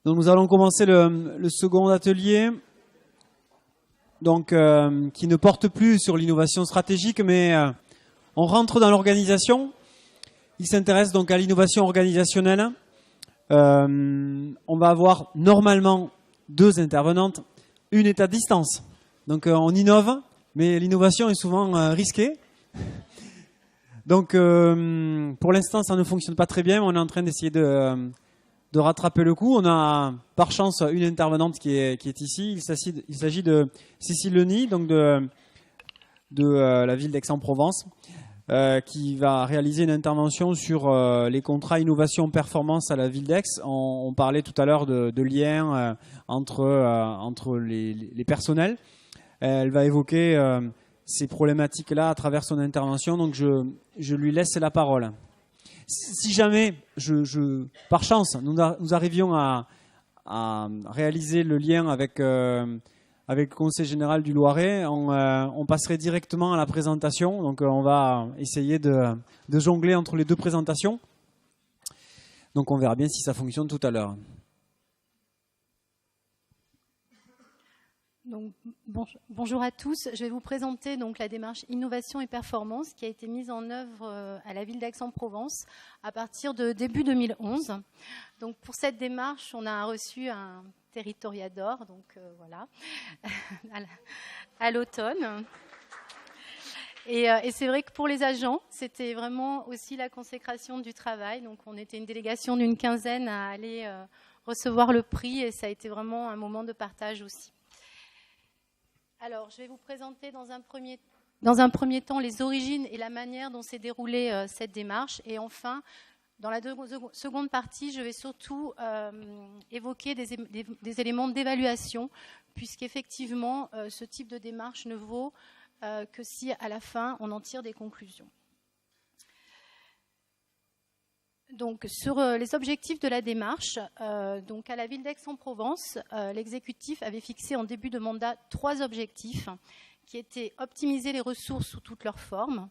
Donc nous allons commencer le second atelier, donc qui ne porte plus sur l'innovation stratégique, mais on rentre dans l'organisation. Il s'intéresse donc à l'innovation organisationnelle. On va avoir normalement 2 intervenantes. Une est à distance, donc on innove, mais l'innovation est souvent risquée. Donc pour l'instant ça ne fonctionne pas très bien, mais on est en train d'essayer de rattraper le coup. On a par chance une intervenante qui est ici. Il s'agit de Cécile Leny, donc de la ville d'Aix-en-Provence, qui va réaliser une intervention sur les contrats innovation-performance à la ville d'Aix. On parlait tout à l'heure de liens entre les personnels. Elle va évoquer ces problématiques-là à travers son intervention, donc je lui laisse la parole. Si jamais, par chance, nous arrivions à réaliser le lien avec le Conseil général du Loiret, on passerait directement à la présentation. Donc on va essayer de jongler entre les 2 présentations. Donc on verra bien si ça fonctionne tout à l'heure. Donc, bonjour à tous. Je vais vous présenter donc la démarche innovation et performance qui a été mise en œuvre à la ville d'Aix-en-Provence à partir de début 2011. Donc pour cette démarche, on a reçu un territoriador, donc voilà, à l'automne. Et c'est vrai que pour les agents, c'était vraiment aussi la consécration du travail. Donc on était une délégation d'une quinzaine à aller recevoir le prix et ça a été vraiment un moment de partage aussi. Alors, je vais vous présenter dans un premier temps les origines et la manière dont s'est déroulée cette démarche. Et enfin, dans la seconde partie, je vais surtout évoquer des éléments d'évaluation, puisqu'effectivement, ce type de démarche ne vaut que si, à la fin, on en tire des conclusions. Donc, sur les objectifs de la démarche, donc à la ville d'Aix-en-Provence, l'exécutif avait fixé en début de mandat 3 objectifs qui étaient optimiser les ressources sous toutes leurs formes,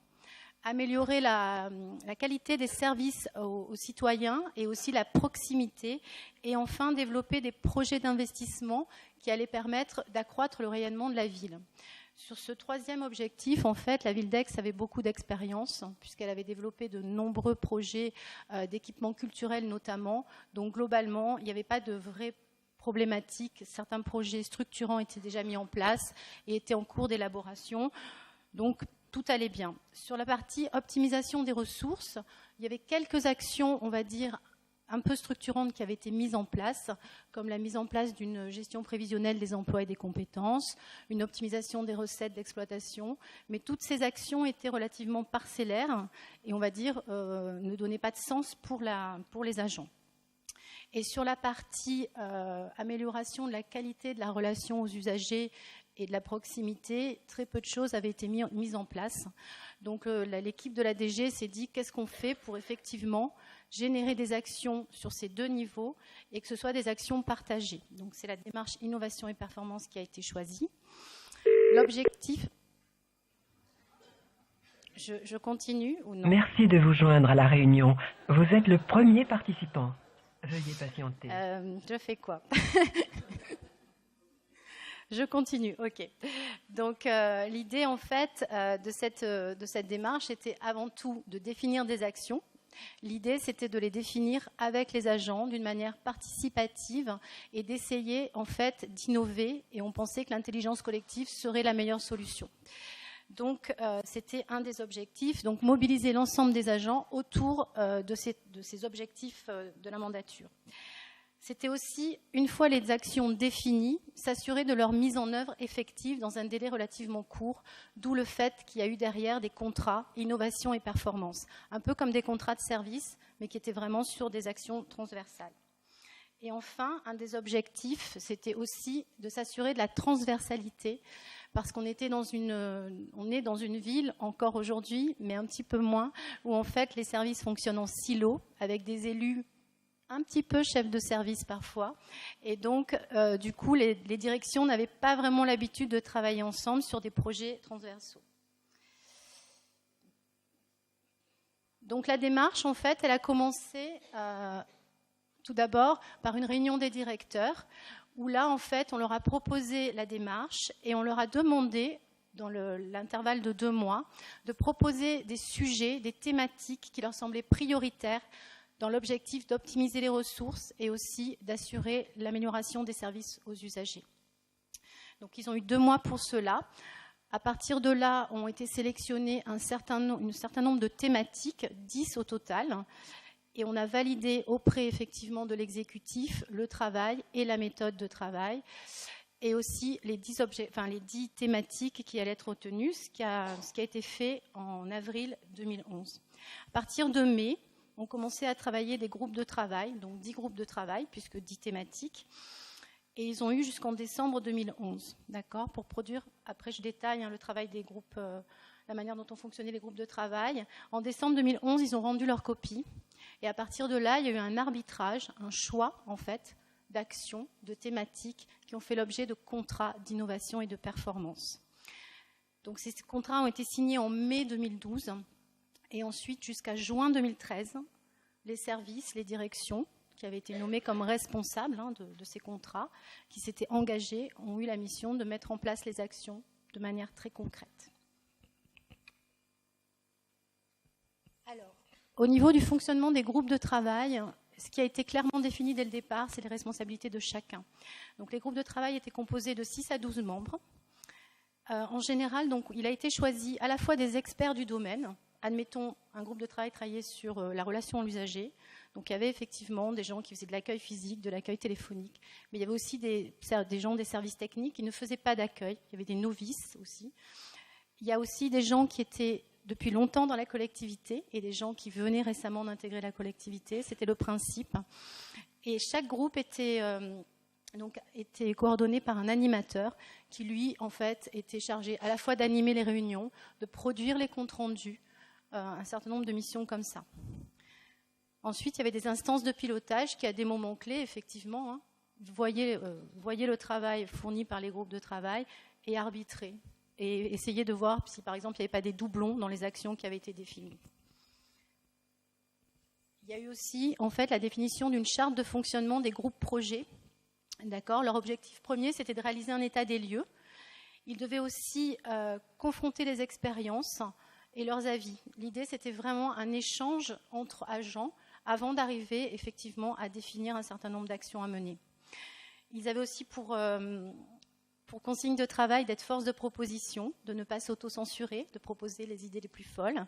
améliorer la qualité des services aux citoyens et aussi la proximité, et enfin développer des projets d'investissement qui allaient permettre d'accroître le rayonnement de la ville. Sur ce 3e objectif, en fait, la ville d'Aix avait beaucoup d'expérience puisqu'elle avait développé de nombreux projets d'équipements culturels notamment. Donc globalement, il n'y avait pas de vraies problématiques. Certains projets structurants étaient déjà mis en place et étaient en cours d'élaboration. Donc tout allait bien. Sur la partie optimisation des ressources, il y avait quelques actions, on va dire, un peu structurantes qui avaient été mises en place, comme la mise en place d'une gestion prévisionnelle des emplois et des compétences, une optimisation des recettes d'exploitation, mais toutes ces actions étaient relativement parcellaires et on va dire ne donnaient pas de sens pour les agents. Et sur la partie amélioration de la qualité de la relation aux usagers et de la proximité, très peu de choses avaient été mises en place. Donc l'équipe de la DG s'est dit qu'est-ce qu'on fait pour effectivement générer des actions sur ces 2 niveaux et que ce soit des actions partagées. Donc c'est la démarche innovation et performance qui a été choisie. L'objectif... Je continue ou non? Merci de vous joindre à la réunion. Vous êtes le premier participant. Veuillez patienter. Je fais quoi? Je continue, ok. Donc l'idée en fait de cette démarche était avant tout de définir des actions. L'idée, c'était de les définir avec les agents d'une manière participative et d'essayer en fait d'innover. Et on pensait que l'intelligence collective serait la meilleure solution. Donc, c'était un des objectifs, donc mobiliser l'ensemble des agents autour de ces objectifs de la mandature. C'était aussi, une fois les actions définies, s'assurer de leur mise en œuvre effective dans un délai relativement court, d'où le fait qu'il y a eu derrière des contrats innovation et performance, un peu comme des contrats de service, mais qui étaient vraiment sur des actions transversales. Et enfin, un des objectifs, c'était aussi de s'assurer de la transversalité, parce qu'on est dans une ville, encore aujourd'hui, mais un petit peu moins, où en fait les services fonctionnent en silo, avec des élus un petit peu chef de service parfois. Et donc, du coup, les directions n'avaient pas vraiment l'habitude de travailler ensemble sur des projets transversaux. Donc, la démarche, en fait, elle a commencé Tout d'abord, par une réunion des directeurs, où là, en fait, on leur a proposé la démarche et on leur a demandé, dans l'intervalle de 2 mois, de proposer des sujets, des thématiques qui leur semblaient prioritaires dans l'objectif d'optimiser les ressources et aussi d'assurer l'amélioration des services aux usagers. Donc, ils ont eu 2 mois pour cela. À partir de là, ont été sélectionnés un certain nombre de thématiques, 10 au total, et on a validé auprès effectivement de l'exécutif le travail et la méthode de travail, et aussi les 10 thématiques qui allaient être retenues, ce qui a été fait en avril 2011. À partir de mai, on commençait à travailler des groupes de travail, donc 10 groupes de travail, puisque 10 thématiques, et ils ont eu jusqu'en décembre 2011, d'accord, pour produire, après je détaille le travail des groupes, la manière dont ont fonctionné les groupes de travail. En décembre 2011, ils ont rendu leur copie, et à partir de là, il y a eu un arbitrage, un choix, en fait, d'actions, de thématiques qui ont fait l'objet de contrats d'innovation et de performance. Donc ces contrats ont été signés en mai 2012, et ensuite, jusqu'à juin 2013, les services, les directions, qui avaient été nommés comme responsables de ces contrats, qui s'étaient engagés, ont eu la mission de mettre en place les actions de manière très concrète. Alors, au niveau du fonctionnement des groupes de travail, ce qui a été clairement défini dès le départ, c'est les responsabilités de chacun. Donc, les groupes de travail étaient composés de 6 à 12 membres. En général, donc, il a été choisi à la fois des experts du domaine. Admettons, un groupe de travail travaillait sur la relation à l'usager. Donc, il y avait effectivement des gens qui faisaient de l'accueil physique, de l'accueil téléphonique. Mais il y avait aussi des gens des services techniques qui ne faisaient pas d'accueil. Il y avait des novices aussi. Il y a aussi des gens qui étaient depuis longtemps dans la collectivité et des gens qui venaient récemment d'intégrer la collectivité. C'était le principe. Et chaque groupe était coordonné par un animateur qui, lui, en fait, était chargé à la fois d'animer les réunions, de produire les comptes rendus, un certain nombre de missions comme ça. Ensuite, il y avait des instances de pilotage qui, à des moments clés, effectivement, voyaient le travail fourni par les groupes de travail et arbitraient et essayaient de voir si, par exemple, il n'y avait pas des doublons dans les actions qui avaient été définies. Il y a eu aussi, en fait, la définition d'une charte de fonctionnement des groupes projets. D'accord ? Leur objectif premier, c'était de réaliser un état des lieux. Ils devaient aussi confronter les expériences et leurs avis. L'idée, c'était vraiment un échange entre agents avant d'arriver effectivement à définir un certain nombre d'actions à mener. Ils avaient aussi pour consigne de travail d'être force de proposition, de ne pas s'auto-censurer, de proposer les idées les plus folles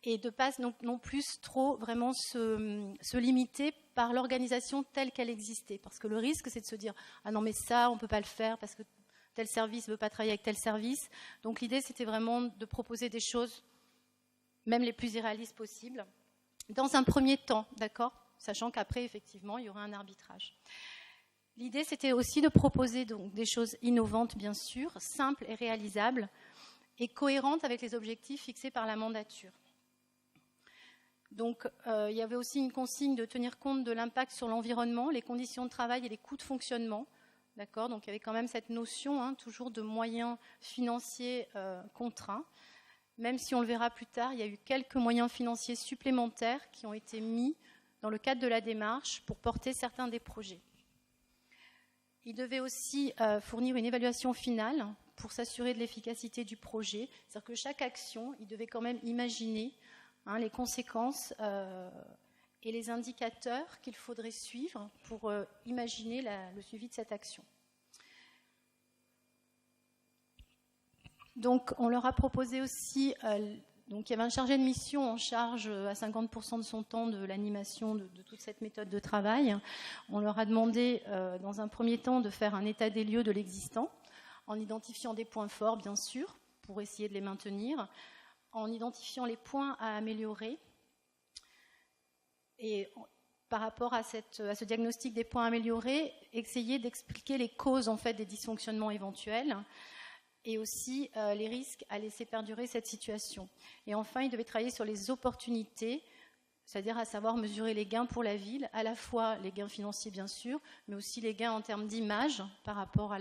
et de ne pas non plus trop vraiment se limiter par l'organisation telle qu'elle existait. Parce que le risque, c'est de se dire « Ah non, mais ça, on ne peut pas le faire parce que tel service ne veut pas travailler avec tel service. » Donc l'idée, c'était vraiment de proposer des choses, même les plus irréalistes possibles, dans un premier temps, d'accord ? Sachant qu'après, effectivement, il y aura un arbitrage. L'idée, c'était aussi de proposer donc, des choses innovantes, bien sûr, simples et réalisables, et cohérentes avec les objectifs fixés par la mandature. Donc, il y avait aussi une consigne de tenir compte de l'impact sur l'environnement, les conditions de travail et les coûts de fonctionnement. D'accord ? Donc, il y avait quand même cette notion, toujours de moyens financiers contraints. Même si on le verra plus tard, il y a eu quelques moyens financiers supplémentaires qui ont été mis dans le cadre de la démarche pour porter certains des projets. Il devait aussi fournir une évaluation finale pour s'assurer de l'efficacité du projet. C'est-à-dire que chaque action, il devait quand même imaginer les conséquences et les indicateurs qu'il faudrait suivre pour imaginer le suivi de cette action. Donc, on leur a proposé aussi, donc il y avait un chargé de mission en charge à 50% de son temps de l'animation de toute cette méthode de travail. On leur a demandé, dans un premier temps, de faire un état des lieux de l'existant, en identifiant des points forts, bien sûr, pour essayer de les maintenir, en identifiant les points à améliorer. Et par rapport à ce diagnostic des points à améliorer, essayer d'expliquer les causes en fait, des dysfonctionnements éventuels et aussi les risques à laisser perdurer cette situation. Et enfin, il devait travailler sur les opportunités, c'est-à-dire à savoir mesurer les gains pour la ville, à la fois les gains financiers bien sûr, mais aussi les gains en termes d'image par rapport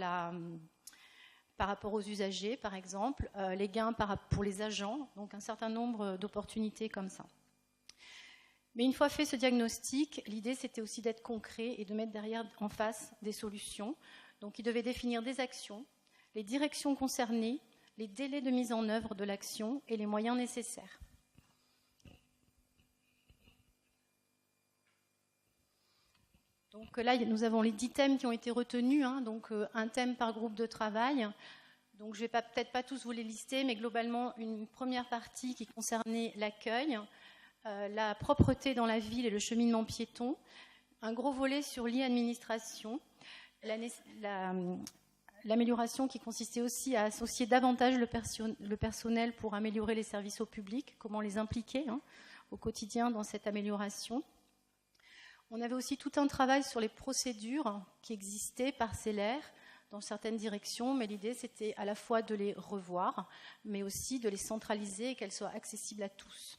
aux usagers, par exemple, les gains pour les agents, donc un certain nombre d'opportunités comme ça. Mais une fois fait ce diagnostic, l'idée c'était aussi d'être concret et de mettre derrière en face des solutions. Donc il devait définir des actions, les directions concernées, les délais de mise en œuvre de l'action et les moyens nécessaires. Donc là, nous avons les 10 thèmes qui ont été retenus, donc un thème par groupe de travail. Donc je ne vais peut-être pas tous vous les lister, mais globalement, une première partie qui concernait l'accueil, la propreté dans la ville et le cheminement piéton, un gros volet sur l'e-administration, l'amélioration qui consistait aussi à associer davantage le personnel pour améliorer les services au public, comment les impliquer au quotidien dans cette amélioration. On avait aussi tout un travail sur les procédures qui existaient parcellaires dans certaines directions, mais l'idée c'était à la fois de les revoir, mais aussi de les centraliser et qu'elles soient accessibles à tous.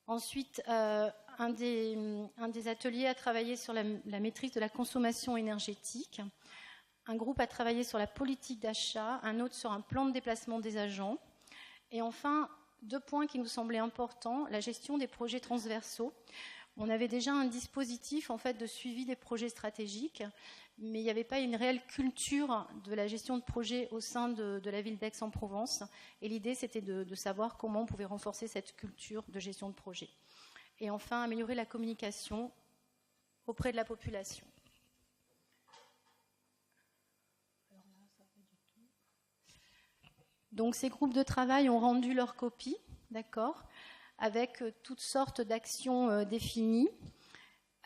Ensuite, un des ateliers a travaillé sur la maîtrise de la consommation énergétique. Un groupe a travaillé sur la politique d'achat, un autre sur un plan de déplacement des agents. Et enfin, 2 points qui nous semblaient importants, la gestion des projets transversaux. On avait déjà un dispositif en fait, de suivi des projets stratégiques, mais il n'y avait pas une réelle culture de la gestion de projets au sein de la ville d'Aix-en-Provence. Et l'idée, c'était de savoir comment on pouvait renforcer cette culture de gestion de projet. Et enfin, améliorer la communication auprès de la population. Donc, ces groupes de travail ont rendu leur copie, d'accord, avec toutes sortes d'actions définies.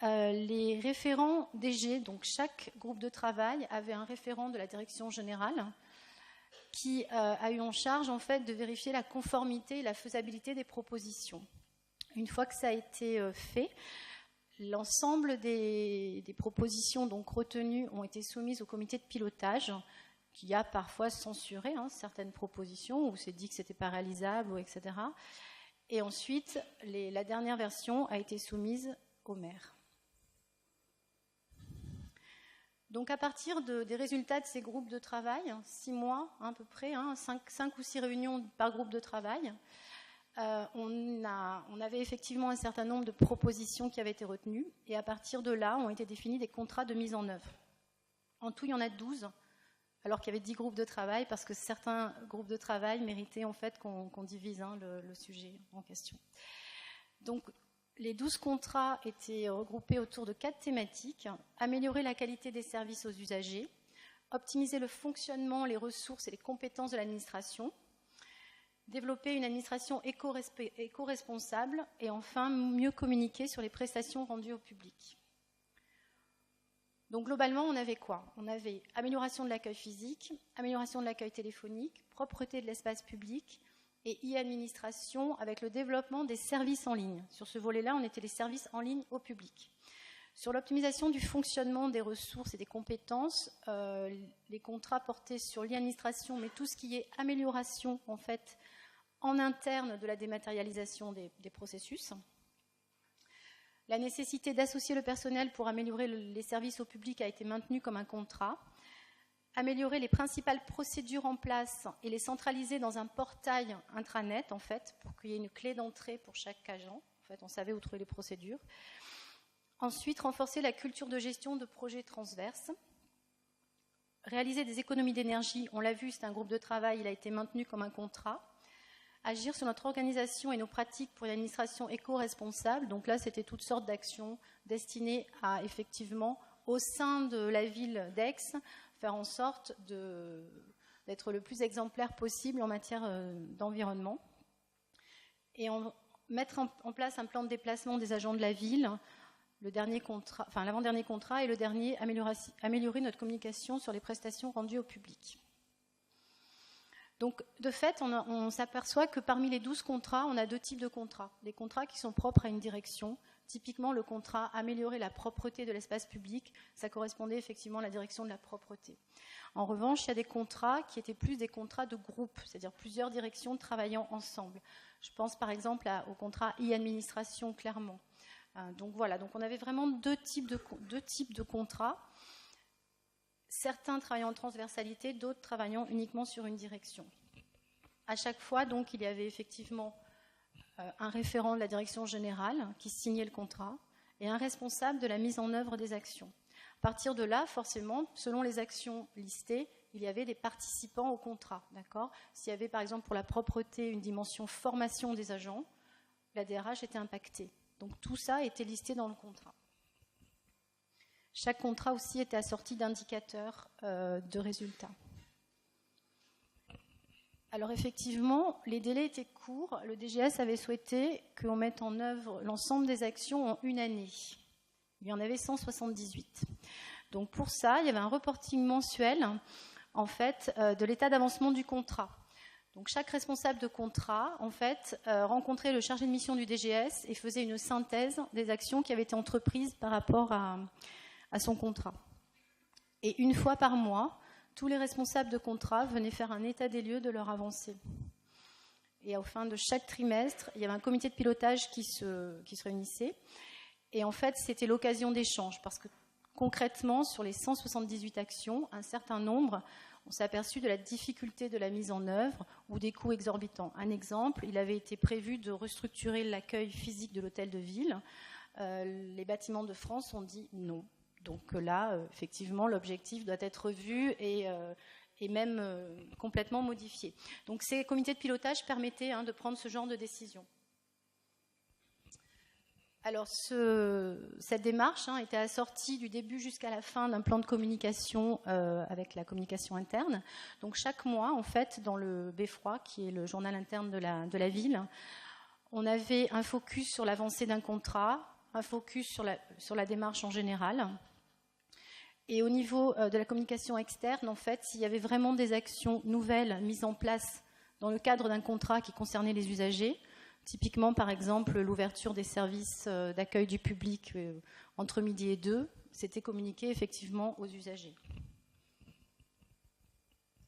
Les référents DG, donc chaque groupe de travail avait un référent de la direction générale qui a eu en charge en fait de vérifier la conformité et la faisabilité des propositions. Une fois que ça a été fait, l'ensemble des propositions donc retenues ont été soumises au comité de pilotage qui a parfois censuré certaines propositions où c'est dit que c'était pas réalisable, etc. Et ensuite, la dernière version a été soumise au maire. Donc à partir des résultats de ces groupes de travail, 6 mois à peu près, 5 ou 6 réunions par groupe de travail, on avait effectivement un certain nombre de propositions qui avaient été retenues et à partir de là ont été définis des contrats de mise en œuvre. En tout, il y en a 12, alors qu'il y avait 10 groupes de travail parce que certains groupes de travail méritaient en fait qu'on divise le sujet en question. Donc, les 12 contrats étaient regroupés autour de 4 thématiques. Améliorer la qualité des services aux usagers, optimiser le fonctionnement, les ressources et les compétences de l'administration, développer une administration éco-responsable et enfin mieux communiquer sur les prestations rendues au public. Donc globalement, on avait quoi? On avait amélioration de l'accueil physique, amélioration de l'accueil téléphonique, propreté de l'espace public, et e-administration avec le développement des services en ligne. Sur ce volet-là, on était les services en ligne au public. Sur l'optimisation du fonctionnement des ressources et des compétences, les contrats portaient sur l'e-administration, mais tout ce qui est amélioration en fait en interne de la dématérialisation des processus. La nécessité d'associer le personnel pour améliorer les services au public a été maintenue comme un contrat. Améliorer les principales procédures en place et les centraliser dans un portail intranet, en fait, pour qu'il y ait une clé d'entrée pour chaque agent. En fait, on savait où trouver les procédures. Ensuite, renforcer la culture de gestion de projets transverses. Réaliser des économies d'énergie, on l'a vu, c'est un groupe de travail, il a été maintenu comme un contrat. Agir sur notre organisation et nos pratiques pour une administration éco-responsable. Donc là, c'était toutes sortes d'actions destinées à, effectivement, au sein de la ville d'Aix, faire en sorte d'être le plus exemplaire possible en matière d'environnement. Et mettre en place un plan de déplacement des agents de la ville, l'avant-dernier contrat et le dernier, améliorer notre communication sur les prestations rendues au public. Donc, de fait, on s'aperçoit que parmi les 12 contrats, on a 2 types de contrats. Des contrats qui sont propres à une direction. Typiquement, le contrat « Améliorer la propreté de l'espace public », ça correspondait effectivement à la direction de la propreté. En revanche, il y a des contrats qui étaient plus des contrats de groupe, c'est-à-dire plusieurs directions travaillant ensemble. Je pense par exemple au contrat e-administration, clairement. Donc voilà, donc on avait vraiment deux types de contrats. Certains travaillant en transversalité, d'autres travaillant uniquement sur une direction. À chaque fois, donc, il y avait effectivement un référent de la direction générale qui signait le contrat et un responsable de la mise en œuvre des actions. À partir de là, forcément, selon les actions listées, il y avait des participants au contrat. D'accord ? S'il y avait par exemple pour la propreté une dimension formation des agents, la DRH était impactée. Donc tout ça était listé dans le contrat. Chaque contrat aussi était assorti d'indicateurs de résultats. Alors effectivement, les délais étaient courts. Le DGS avait souhaité qu'on mette en œuvre l'ensemble des actions en une année. Il y en avait 178. Donc pour ça, il y avait un reporting mensuel en fait, de l'état d'avancement du contrat. Donc chaque responsable de contrat, en fait, rencontrait le chargé de mission du DGS et faisait une synthèse des actions qui avaient été entreprises par rapport à son contrat. Et une fois par mois, tous les responsables de contrat venaient faire un état des lieux de leur avancée. Et à la fin de chaque trimestre, il y avait un comité de pilotage qui se réunissait. Et en fait, c'était l'occasion d'échanges, parce que concrètement, sur les 178 actions, un certain nombre, on s'est aperçu de la difficulté de la mise en œuvre ou des coûts exorbitants. Un exemple, il avait été prévu de restructurer l'accueil physique de l'hôtel de ville. Les bâtiments de France ont dit non. Donc là, effectivement, l'objectif doit être revu et même complètement modifié. Donc ces comités de pilotage permettaient de prendre ce genre de décision. Alors cette démarche était assortie du début jusqu'à la fin d'un plan de communication avec la communication interne. Donc chaque mois, en fait, dans le Beffroi, qui est le journal interne de la ville, on avait un focus sur l'avancée d'un contrat, un focus sur la démarche en général. Et au niveau de la communication externe, en fait, s'il y avait vraiment des actions nouvelles mises en place dans le cadre d'un contrat qui concernait les usagers, typiquement, par exemple, l'ouverture des services d'accueil du public entre midi et 2, c'était communiqué effectivement aux usagers.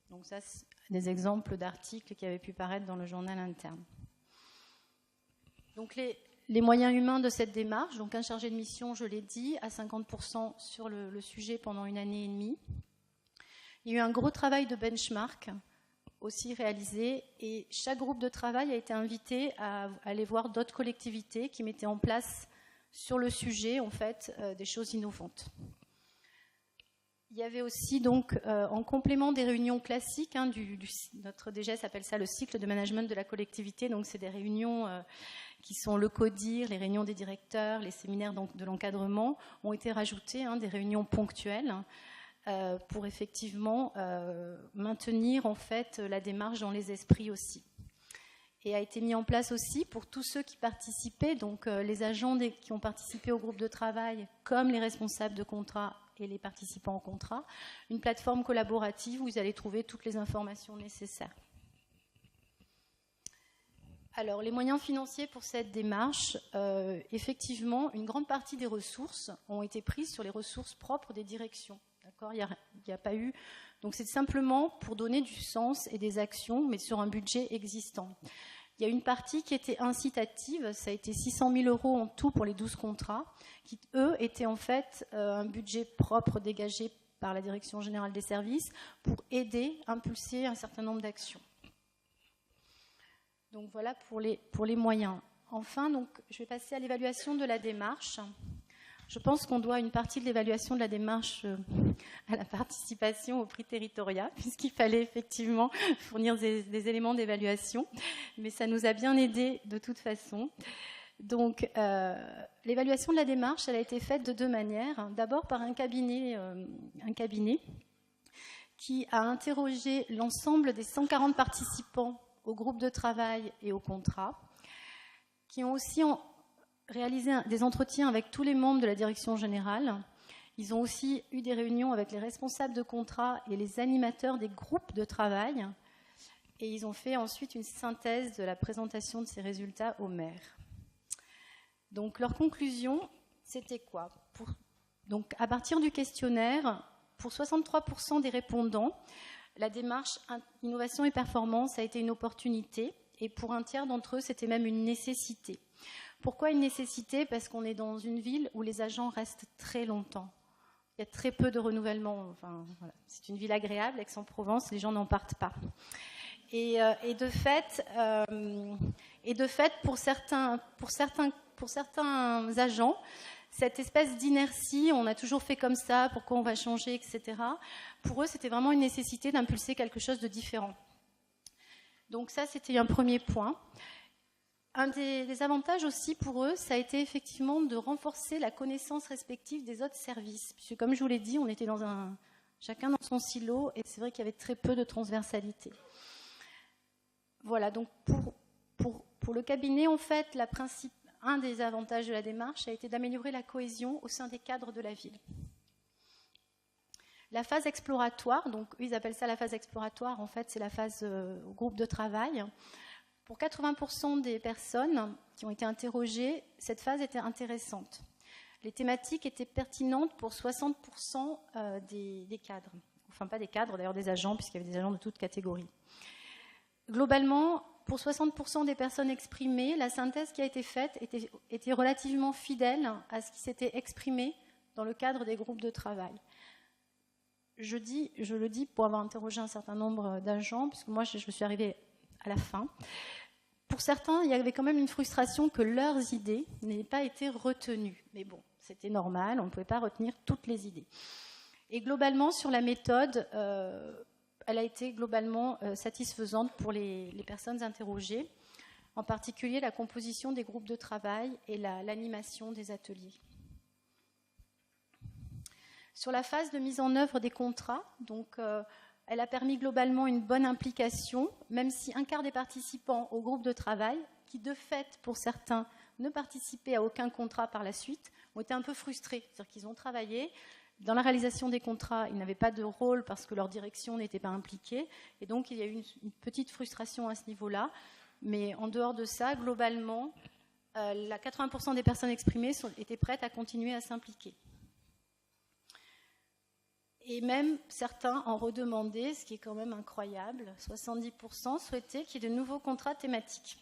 Donc ça, c'est des exemples d'articles qui avaient pu paraître dans le journal interne. Donc les moyens humains de cette démarche, donc un chargé de mission, je l'ai dit, à 50% sur le sujet pendant une année et demie. Il y a eu un gros travail de benchmark aussi réalisé, et chaque groupe de travail a été invité à aller voir d'autres collectivités qui mettaient en place sur le sujet en fait des choses innovantes. Il y avait aussi donc en complément des réunions classiques, notre DGS appelle ça le cycle de management de la collectivité, donc c'est des réunions qui sont le CODIR, les réunions des directeurs, les séminaires de l'encadrement, ont été rajoutées, des réunions ponctuelles, pour effectivement maintenir en fait la démarche dans les esprits aussi. Et a été mis en place aussi pour tous ceux qui participaient, donc les agents qui ont participé au groupe de travail, comme les responsables de contrat et les participants au contrat, une plateforme collaborative où ils allaient trouver toutes les informations nécessaires. Alors, les moyens financiers pour cette démarche, effectivement, une grande partie des ressources ont été prises sur les ressources propres des directions. D'accord ? Il n'y a pas eu. Donc, c'est simplement pour donner du sens et des actions, mais sur un budget existant. Il y a une partie qui était incitative, ça a été 600 000 € en tout pour les 12 contrats, qui, eux, étaient en fait un budget propre dégagé par la Direction générale des services pour aider, impulser un certain nombre d'actions. Donc voilà pour les moyens. Enfin, donc, je vais passer à l'évaluation de la démarche. Je pense qu'on doit une partie de l'évaluation de la démarche à la participation au prix Territoria, puisqu'il fallait effectivement fournir des éléments d'évaluation, mais ça nous a bien aidé de toute façon. Donc, l'évaluation de la démarche, elle a été faite de deux manières. D'abord par un cabinet qui a interrogé l'ensemble des 140 participants au groupe de travail et au contrat, qui ont aussi réalisé des entretiens avec tous les membres de la direction générale. Ils ont aussi eu des réunions avec les responsables de contrat et les animateurs des groupes de travail. Et ils ont fait ensuite une synthèse de la présentation de ces résultats au maire. Donc leur conclusion, c'était quoi ? Donc à partir du questionnaire, pour 63% des répondants, la démarche innovation et performance a été une opportunité. Et pour un tiers d'entre eux, c'était même une nécessité. Pourquoi une nécessité ? Parce qu'on est dans une ville où les agents restent très longtemps. Il y a très peu de renouvellement. Enfin, voilà. C'est une ville agréable, Aix-en-Provence, les gens n'en partent pas. Et de fait, pour certains agents, cette espèce d'inertie, on a toujours fait comme ça, pourquoi on va changer, etc. Pour eux, c'était vraiment une nécessité d'impulser quelque chose de différent. Donc ça, c'était un premier point. Un des avantages aussi pour eux, ça a été effectivement de renforcer la connaissance respective des autres services. Puisque comme je vous l'ai dit, on était chacun dans son silo, et c'est vrai qu'il y avait très peu de transversalité. Voilà, donc pour le cabinet, en fait, un des avantages de la démarche a été d'améliorer la cohésion au sein des cadres de la ville. La phase exploratoire, donc ils appellent ça la phase exploratoire, en fait c'est la phase groupe de travail. Pour 80% des personnes qui ont été interrogées, cette phase était intéressante. Les thématiques étaient pertinentes pour 60% des cadres. Enfin pas des cadres, d'ailleurs des agents, puisqu'il y avait des agents de toutes catégories. Globalement, pour 60% des personnes exprimées, la synthèse qui a été faite était relativement fidèle à ce qui s'était exprimé dans le cadre des groupes de travail. Je le dis pour avoir interrogé un certain nombre d'agents, puisque moi je suis arrivée à la fin. Pour certains, il y avait quand même une frustration que leurs idées n'aient pas été retenues. Mais bon, c'était normal, on ne pouvait pas retenir toutes les idées. Et globalement, sur la méthode, elle a été globalement satisfaisante pour les personnes interrogées, en particulier la composition des groupes de travail et l'animation des ateliers. Sur la phase de mise en œuvre des contrats, donc, elle a permis globalement une bonne implication, même si un quart des participants au groupe de travail, qui de fait, pour certains, ne participaient à aucun contrat par la suite, ont été un peu frustrés. C'est-à-dire qu'ils ont travaillé. Dans la réalisation des contrats, ils n'avaient pas de rôle parce que leur direction n'était pas impliquée. Et donc, il y a eu une petite frustration à ce niveau-là. Mais en dehors de ça, globalement, 80% des personnes exprimées étaient prêtes à continuer à s'impliquer. Et même certains en redemandaient, ce qui est quand même incroyable. 70% souhaitaient qu'il y ait de nouveaux contrats thématiques.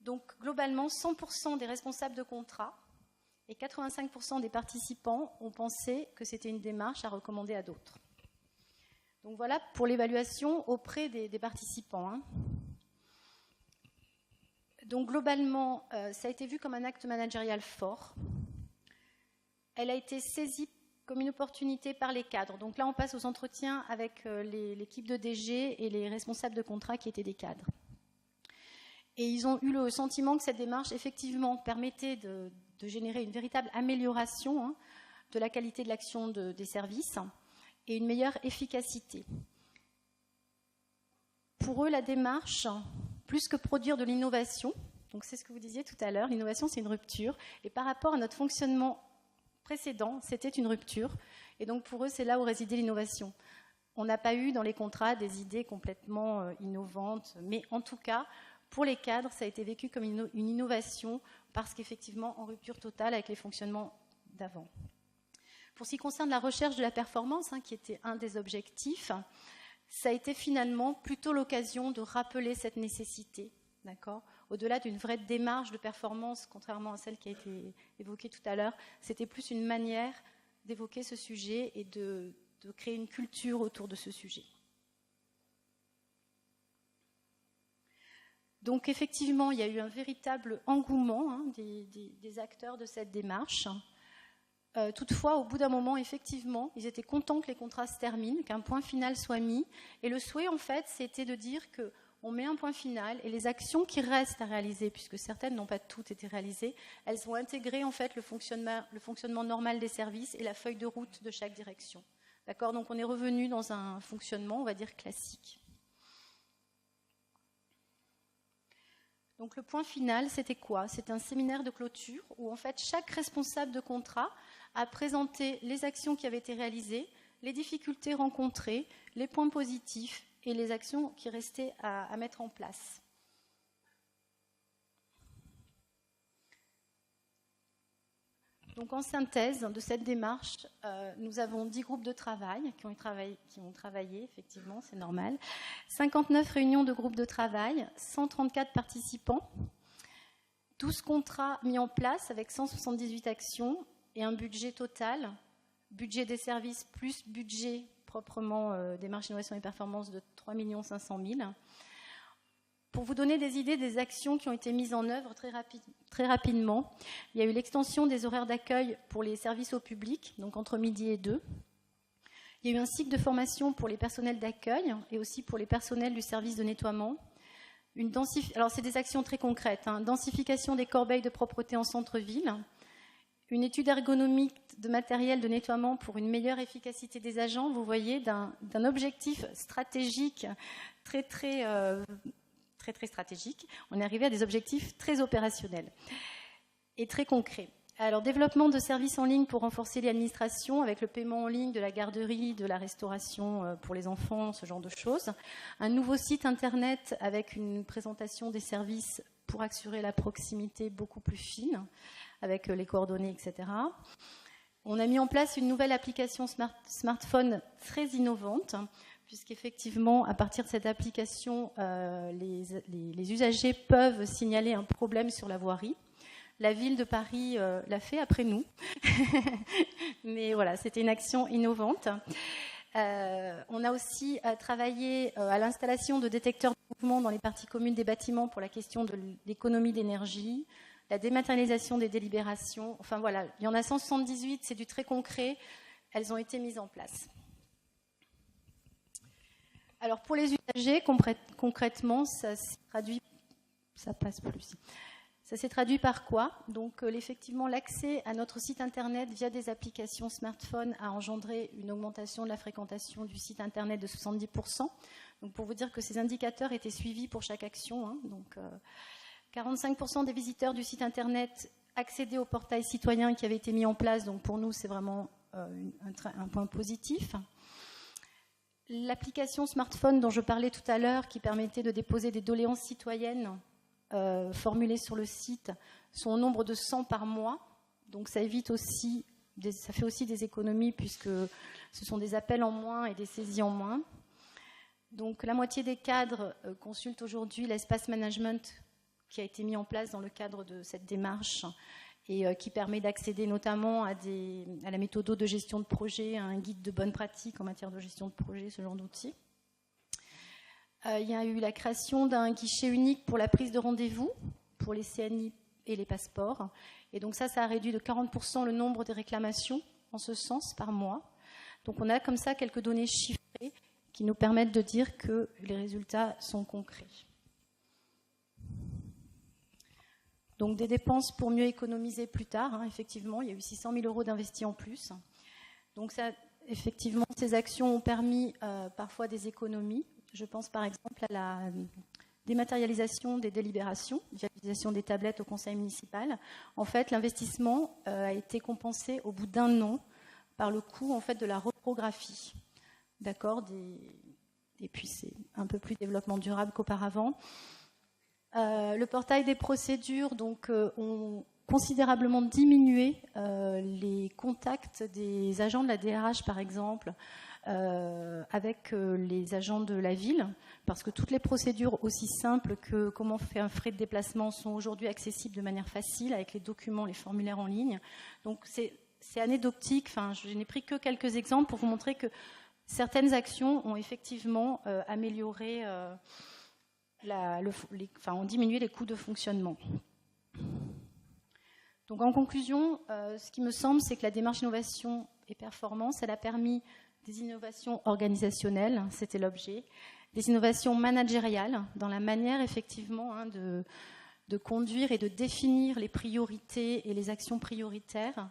Donc, globalement, 100% des responsables de contrats et 85% des participants ont pensé que c'était une démarche à recommander à d'autres. Donc voilà pour l'évaluation auprès des participants. Hein. Donc globalement, ça a été vu comme un acte managérial fort. Elle a été saisie comme une opportunité par les cadres. Donc là, on passe aux entretiens avec l'équipe de DG et les responsables de contrat qui étaient des cadres. Et ils ont eu le sentiment que cette démarche, effectivement, permettait de générer une véritable amélioration de la qualité de l'action des services et une meilleure efficacité. Pour eux, la démarche, plus que produire de l'innovation, donc c'est ce que vous disiez tout à l'heure, l'innovation c'est une rupture, et par rapport à notre fonctionnement précédent, c'était une rupture, et donc pour eux, c'est là où résidait l'innovation. On n'a pas eu dans les contrats des idées complètement innovantes, mais en tout cas, pour les cadres, ça a été vécu comme une innovation, parce qu'effectivement, en rupture totale avec les fonctionnements d'avant. Pour ce qui concerne la recherche de la performance, qui était un des objectifs, ça a été finalement plutôt l'occasion de rappeler cette nécessité, d'accord ? Au-delà d'une vraie démarche de performance, contrairement à celle qui a été évoquée tout à l'heure, c'était plus une manière d'évoquer ce sujet et de créer une culture autour de ce sujet. Donc effectivement, il y a eu un véritable engouement des acteurs de cette démarche. Toutefois, au bout d'un moment, effectivement, ils étaient contents que les contrats se terminent, qu'un point final soit mis. Et le souhait, en fait, c'était de dire qu'on met un point final et les actions qui restent à réaliser, puisque certaines n'ont pas toutes été réalisées, elles vont intégrer, en fait, le fonctionnement normal des services et la feuille de route de chaque direction. D'accord ? Donc on est revenu dans un fonctionnement, on va dire, classique. Donc le point final, c'était quoi ? C'était un séminaire de clôture où en fait chaque responsable de contrat a présenté les actions qui avaient été réalisées, les difficultés rencontrées, les points positifs et les actions qui restaient à mettre en place. Donc en synthèse de cette démarche, nous avons 10 groupes de travail qui ont travaillé, effectivement, c'est normal. 59 réunions de groupes de travail, 134 participants, 12 contrats mis en place avec 178 actions et un budget total, budget des services plus budget proprement démarche innovation et performance de 3 500 000. Pour vous donner des idées des actions qui ont été mises en œuvre très rapidement, il y a eu l'extension des horaires d'accueil pour les services au public, donc entre midi et 2. Il y a eu un cycle de formation pour les personnels d'accueil et aussi pour les personnels du service de nettoiement. Alors, c'est des actions très concrètes. Densification des corbeilles de propreté en centre-ville. Une étude ergonomique de matériel de nettoiement pour une meilleure efficacité des agents. Vous voyez, d'un objectif stratégique très stratégique, on est arrivé à des objectifs très opérationnels et très concrets. Alors, développement de services en ligne pour renforcer l'administration avec le paiement en ligne de la garderie, de la restauration pour les enfants, ce genre de choses. Un nouveau site internet avec une présentation des services pour assurer la proximité beaucoup plus fine avec les coordonnées, etc. On a mis en place une nouvelle application smartphone très innovante, puisqu'effectivement, à partir de cette application, les usagers peuvent signaler un problème sur la voirie. La ville de Paris l'a fait après nous. Mais voilà, c'était une action innovante. On a aussi travaillé à l'installation de détecteurs de mouvement dans les parties communes des bâtiments pour la question de l'économie d'énergie, la dématérialisation des délibérations. Enfin voilà, il y en a 178, c'est du très concret. Elles ont été mises en place. Alors pour les usagers, concrètement, ça s'est traduit... Ça passe plus. Ça s'est traduit par quoi? Donc, effectivement, l'accès à notre site internet via des applications smartphone a engendré une augmentation de la fréquentation du site internet de 70%. Donc, pour vous dire que ces indicateurs étaient suivis pour chaque action. Donc, 45% des visiteurs du site internet accédaient au portail citoyen qui avait été mis en place. Donc, pour nous, c'est vraiment un point positif. L'application smartphone dont je parlais tout à l'heure, qui permettait de déposer des doléances citoyennes formulées sur le site, sont au nombre de 100 par mois. Donc ça évite aussi, ça fait aussi des économies puisque ce sont des appels en moins et des saisies en moins. Donc la moitié des cadres consultent aujourd'hui l'espace management qui a été mis en place dans le cadre de cette démarche et qui permet d'accéder notamment à la méthode de gestion de projet, à un guide de bonnes pratiques en matière de gestion de projet, ce genre d'outils. Il y a eu la création d'un guichet unique pour la prise de rendez-vous pour les CNI et les passeports. Et donc ça a réduit de 40% le nombre de réclamations en ce sens par mois. Donc on a comme ça quelques données chiffrées qui nous permettent de dire que les résultats sont concrets. Donc des dépenses pour mieux économiser plus tard. Effectivement, il y a eu 600 000 € d'investis en plus. Donc ça, effectivement, ces actions ont permis parfois des économies. Je pense par exemple à la dématérialisation des délibérations, via l'utilisation des tablettes au conseil municipal. En fait, l'investissement a été compensé au bout d'un an par le coût en fait, de la reprographie. D'accord, et puis c'est un peu plus développement durable qu'auparavant. Le portail des procédures donc, ont considérablement diminué les contacts des agents de la DRH, par exemple, avec les agents de la ville, parce que toutes les procédures aussi simples que comment on fait un frais de déplacement sont aujourd'hui accessibles de manière facile, avec les documents, les formulaires en ligne. Donc c'est anecdotique, enfin, je n'ai pris que quelques exemples pour vous montrer que certaines actions ont effectivement amélioré, ont diminué les coûts de fonctionnement. Donc en conclusion, ce qui me semble, c'est que la démarche innovation et performance, elle a permis des innovations organisationnelles, c'était l'objet, des innovations managériales, dans la manière effectivement de conduire et de définir les priorités et les actions prioritaires.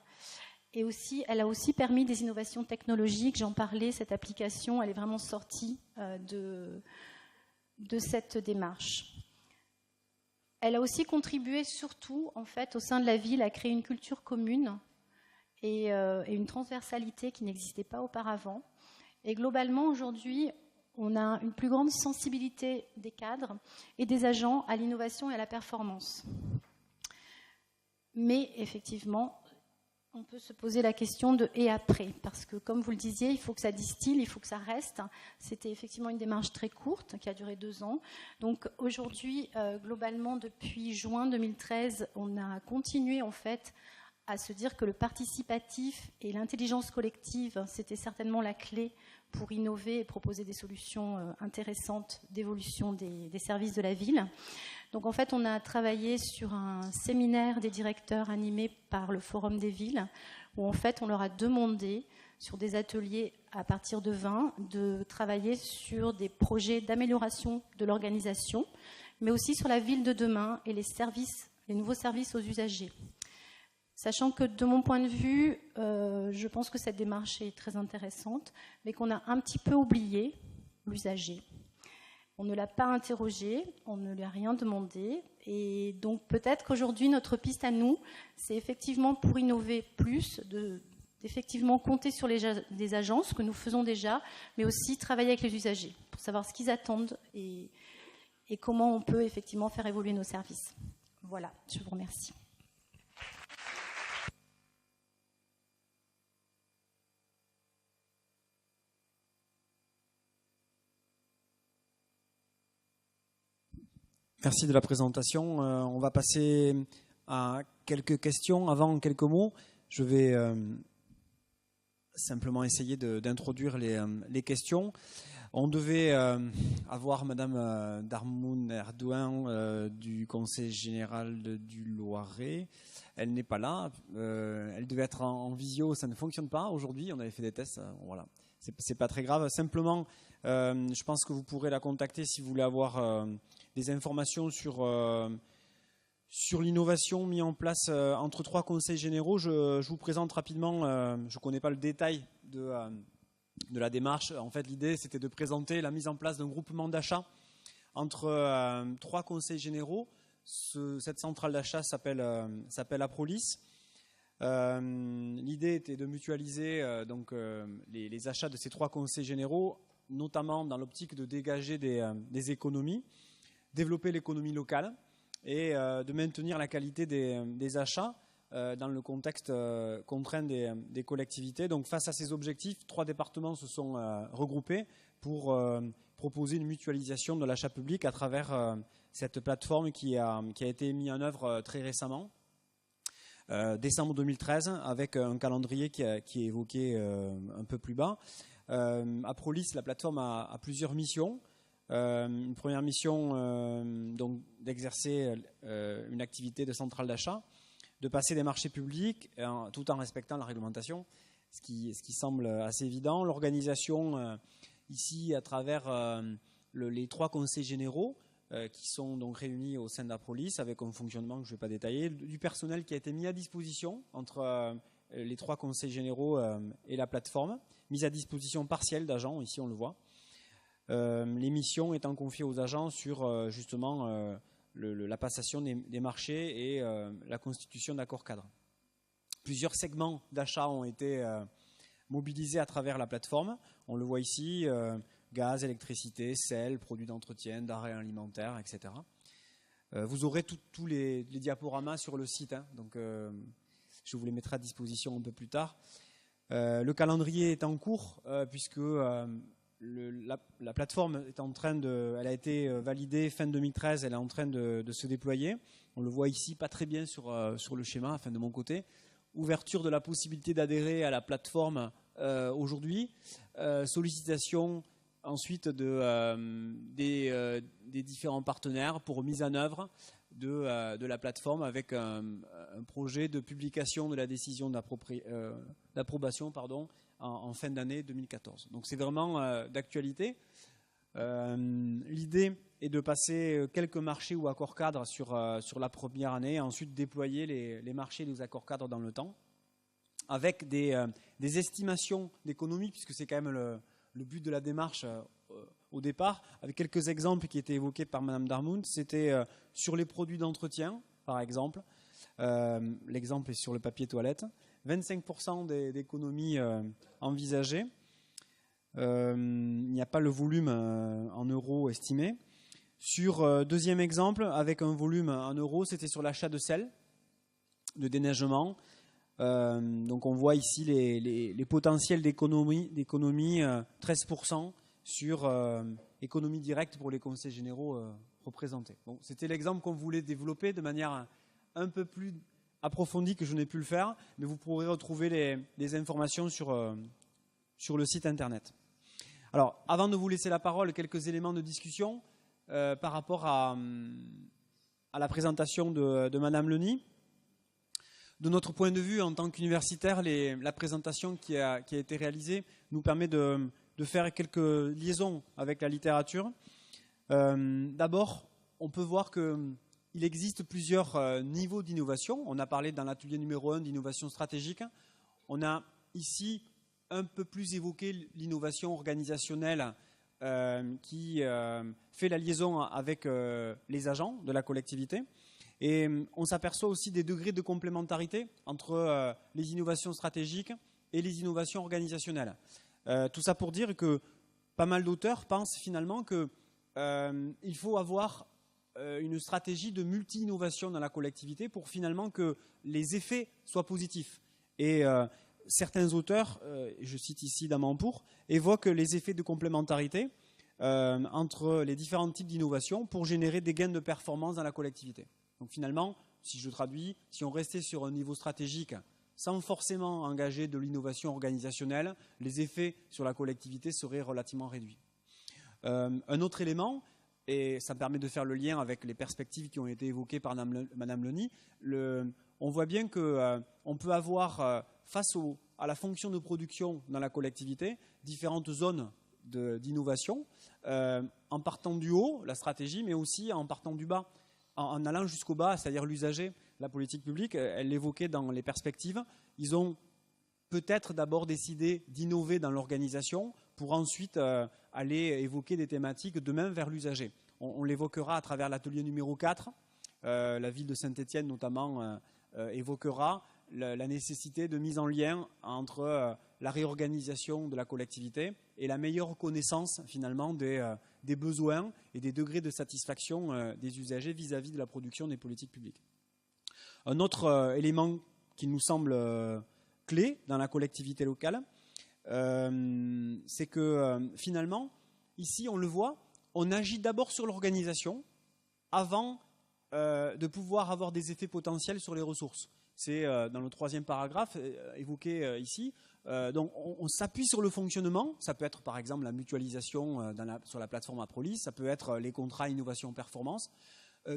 Et aussi, elle a aussi permis des innovations technologiques, j'en parlais, cette application, elle est vraiment sortie de cette démarche. Elle a aussi contribué surtout, en fait, au sein de la ville, à créer une culture commune et une transversalité qui n'existait pas auparavant. Et globalement, aujourd'hui, on a une plus grande sensibilité des cadres et des agents à l'innovation et à la performance. Mais effectivement, on peut se poser la question de « et après ?» parce que, comme vous le disiez, il faut que ça distille, il faut que ça reste. C'était effectivement une démarche très courte qui a duré 2 ans. Donc aujourd'hui, globalement, depuis juin 2013, on a continué en fait à se dire que le participatif et l'intelligence collective, c'était certainement la clé pour innover et proposer des solutions intéressantes d'évolution des services de la ville. Donc en fait, on a travaillé sur un séminaire des directeurs animé par le Forum des villes, où en fait, on leur a demandé, sur des ateliers à partir de 20, de travailler sur des projets d'amélioration de l'organisation, mais aussi sur la ville de demain et les nouveaux services aux usagers. Sachant que de mon point de vue, je pense que cette démarche est très intéressante, mais qu'on a un petit peu oublié l'usager. On ne l'a pas interrogé, on ne lui a rien demandé, et donc peut-être qu'aujourd'hui notre piste à nous, c'est effectivement pour innover plus, d'effectivement compter sur des agences que nous faisons déjà, mais aussi travailler avec les usagers pour savoir ce qu'ils attendent et comment on peut effectivement faire évoluer nos services. Voilà, je vous remercie. Merci de la présentation. On va passer à quelques questions. Avant, quelques mots. Je vais simplement essayer d'introduire les questions. On devait avoir Madame Darmoun Erdouin du Conseil général du Loiret. Elle n'est pas là. Elle devait être en visio. Ça ne fonctionne pas aujourd'hui. On avait fait des tests. Voilà. C'est pas très grave. Simplement, je pense que vous pourrez la contacter si vous voulez avoir des informations sur l'innovation mise en place entre 3 conseils généraux. Je vous présente rapidement, je ne connais pas le détail de la démarche. En fait, l'idée, c'était de présenter la mise en place d'un groupement d'achat entre 3 conseils généraux. Cette centrale d'achat s'appelle Aprolis. L'idée était de mutualiser les achats de ces 3 conseils généraux, notamment dans l'optique de dégager des économies, développer l'économie locale et de maintenir la qualité des achats dans le contexte contraint des collectivités. Donc face à ces objectifs, 3 départements se sont regroupés pour proposer une mutualisation de l'achat public à travers cette plateforme qui a été mise en œuvre très récemment. Décembre 2013, avec un calendrier qui est évoqué un peu plus bas. Aprolis, la plateforme a plusieurs missions. Une première mission, donc d'exercer une activité de centrale d'achat, de passer des marchés publics tout en respectant la réglementation, ce qui semble assez évident. L'organisation ici à travers les 3 conseils généraux qui sont donc réunis au sein d'Aprolis avec un fonctionnement que je ne vais pas détailler, du personnel qui a été mis à disposition entre les 3 conseils généraux et la plateforme, mise à disposition partielle d'agents, ici on le voit. Les missions étant confiées aux agents sur justement la passation des marchés et la constitution d'accords cadres. Plusieurs segments d'achat ont été mobilisés à travers la plateforme. On le voit ici, gaz, électricité, sel, produits d'entretien, denrées alimentaires, etc. Vous aurez tous les diaporamas sur le site, hein, donc je vous les mettrai à disposition un peu plus tard. Le calendrier est en cours puisque la plateforme est en train elle a été validée fin 2013, elle est en train de se déployer. On le voit ici, pas très bien sur le schéma, enfin de mon côté. Ouverture de la possibilité d'adhérer à la plateforme aujourd'hui. Sollicitation ensuite des différents partenaires pour mise en œuvre de la plateforme avec un projet de publication de la décision d'approbation en fin d'année 2014. Donc c'est vraiment d'actualité. L'idée est de passer quelques marchés ou accords cadres sur la première année et ensuite déployer les marchés et les accords cadres dans le temps avec des estimations d'économie, puisque c'est quand même le but de la démarche au départ, avec quelques exemples qui étaient évoqués par Mme Darmoun. C'était sur les produits d'entretien, par exemple. L'exemple est sur le papier toilette. 25% d'économies envisagées. Il n'y a pas le volume en euros estimé. Sur deuxième exemple, avec un volume en euros, c'était sur l'achat de sel, de déneigement. Donc on voit ici les potentiels d'économie, 13% sur économie directe pour les conseils généraux représentés. Bon, c'était l'exemple qu'on voulait développer de manière un peu plus approfondi que je n'ai pu le faire, mais vous pourrez retrouver les informations sur le site internet. Alors, avant de vous laisser la parole, quelques éléments de discussion par rapport à la présentation de Madame Leny. De notre point de vue, en tant qu'universitaire, la présentation qui a été réalisée nous permet de faire quelques liaisons avec la littérature. D'abord, on peut voir qu'il existe plusieurs niveaux d'innovation. On a parlé dans l'atelier numéro 1 d'innovation stratégique. On a ici un peu plus évoqué l'innovation organisationnelle qui fait la liaison avec les agents de la collectivité. Et on s'aperçoit aussi des degrés de complémentarité entre les innovations stratégiques et les innovations organisationnelles. Tout ça pour dire que pas mal d'auteurs pensent finalement qu'il faut avoir une stratégie de multi-innovation dans la collectivité pour finalement que les effets soient positifs. Et certains auteurs, je cite ici Damanpour, évoquent les effets de complémentarité entre les différents types d'innovation pour générer des gains de performance dans la collectivité. Donc finalement, si je traduis, si on restait sur un niveau stratégique sans forcément engager de l'innovation organisationnelle, les effets sur la collectivité seraient relativement réduits. Un autre élément, et ça permet de faire le lien avec les perspectives qui ont été évoquées par Madame Leny, on voit bien qu'on peut avoir, face à la fonction de production dans la collectivité, différentes zones d'innovation, en partant du haut, la stratégie, mais aussi en partant du bas. En allant jusqu'au bas, c'est-à-dire l'usager, la politique publique, elle l'évoquait dans les perspectives, ils ont peut-être d'abord décidé d'innover dans l'organisation pour ensuite aller évoquer des thématiques demain vers l'usager. On l'évoquera à travers l'atelier numéro 4. La ville de Saint-Étienne notamment évoquera la nécessité de mise en lien entre la réorganisation de la collectivité et la meilleure connaissance finalement des besoins et des degrés de satisfaction des usagers vis-à-vis de la production des politiques publiques. Un autre élément qui nous semble clé dans la collectivité locale, c'est que finalement, ici on le voit, on agit d'abord sur l'organisation avant de pouvoir avoir des effets potentiels sur les ressources. C'est dans le 3e paragraphe évoqué ici. Donc on s'appuie sur le fonctionnement. Ça peut être par exemple la mutualisation sur la plateforme Aprolis, ça peut être les contrats innovation-performance,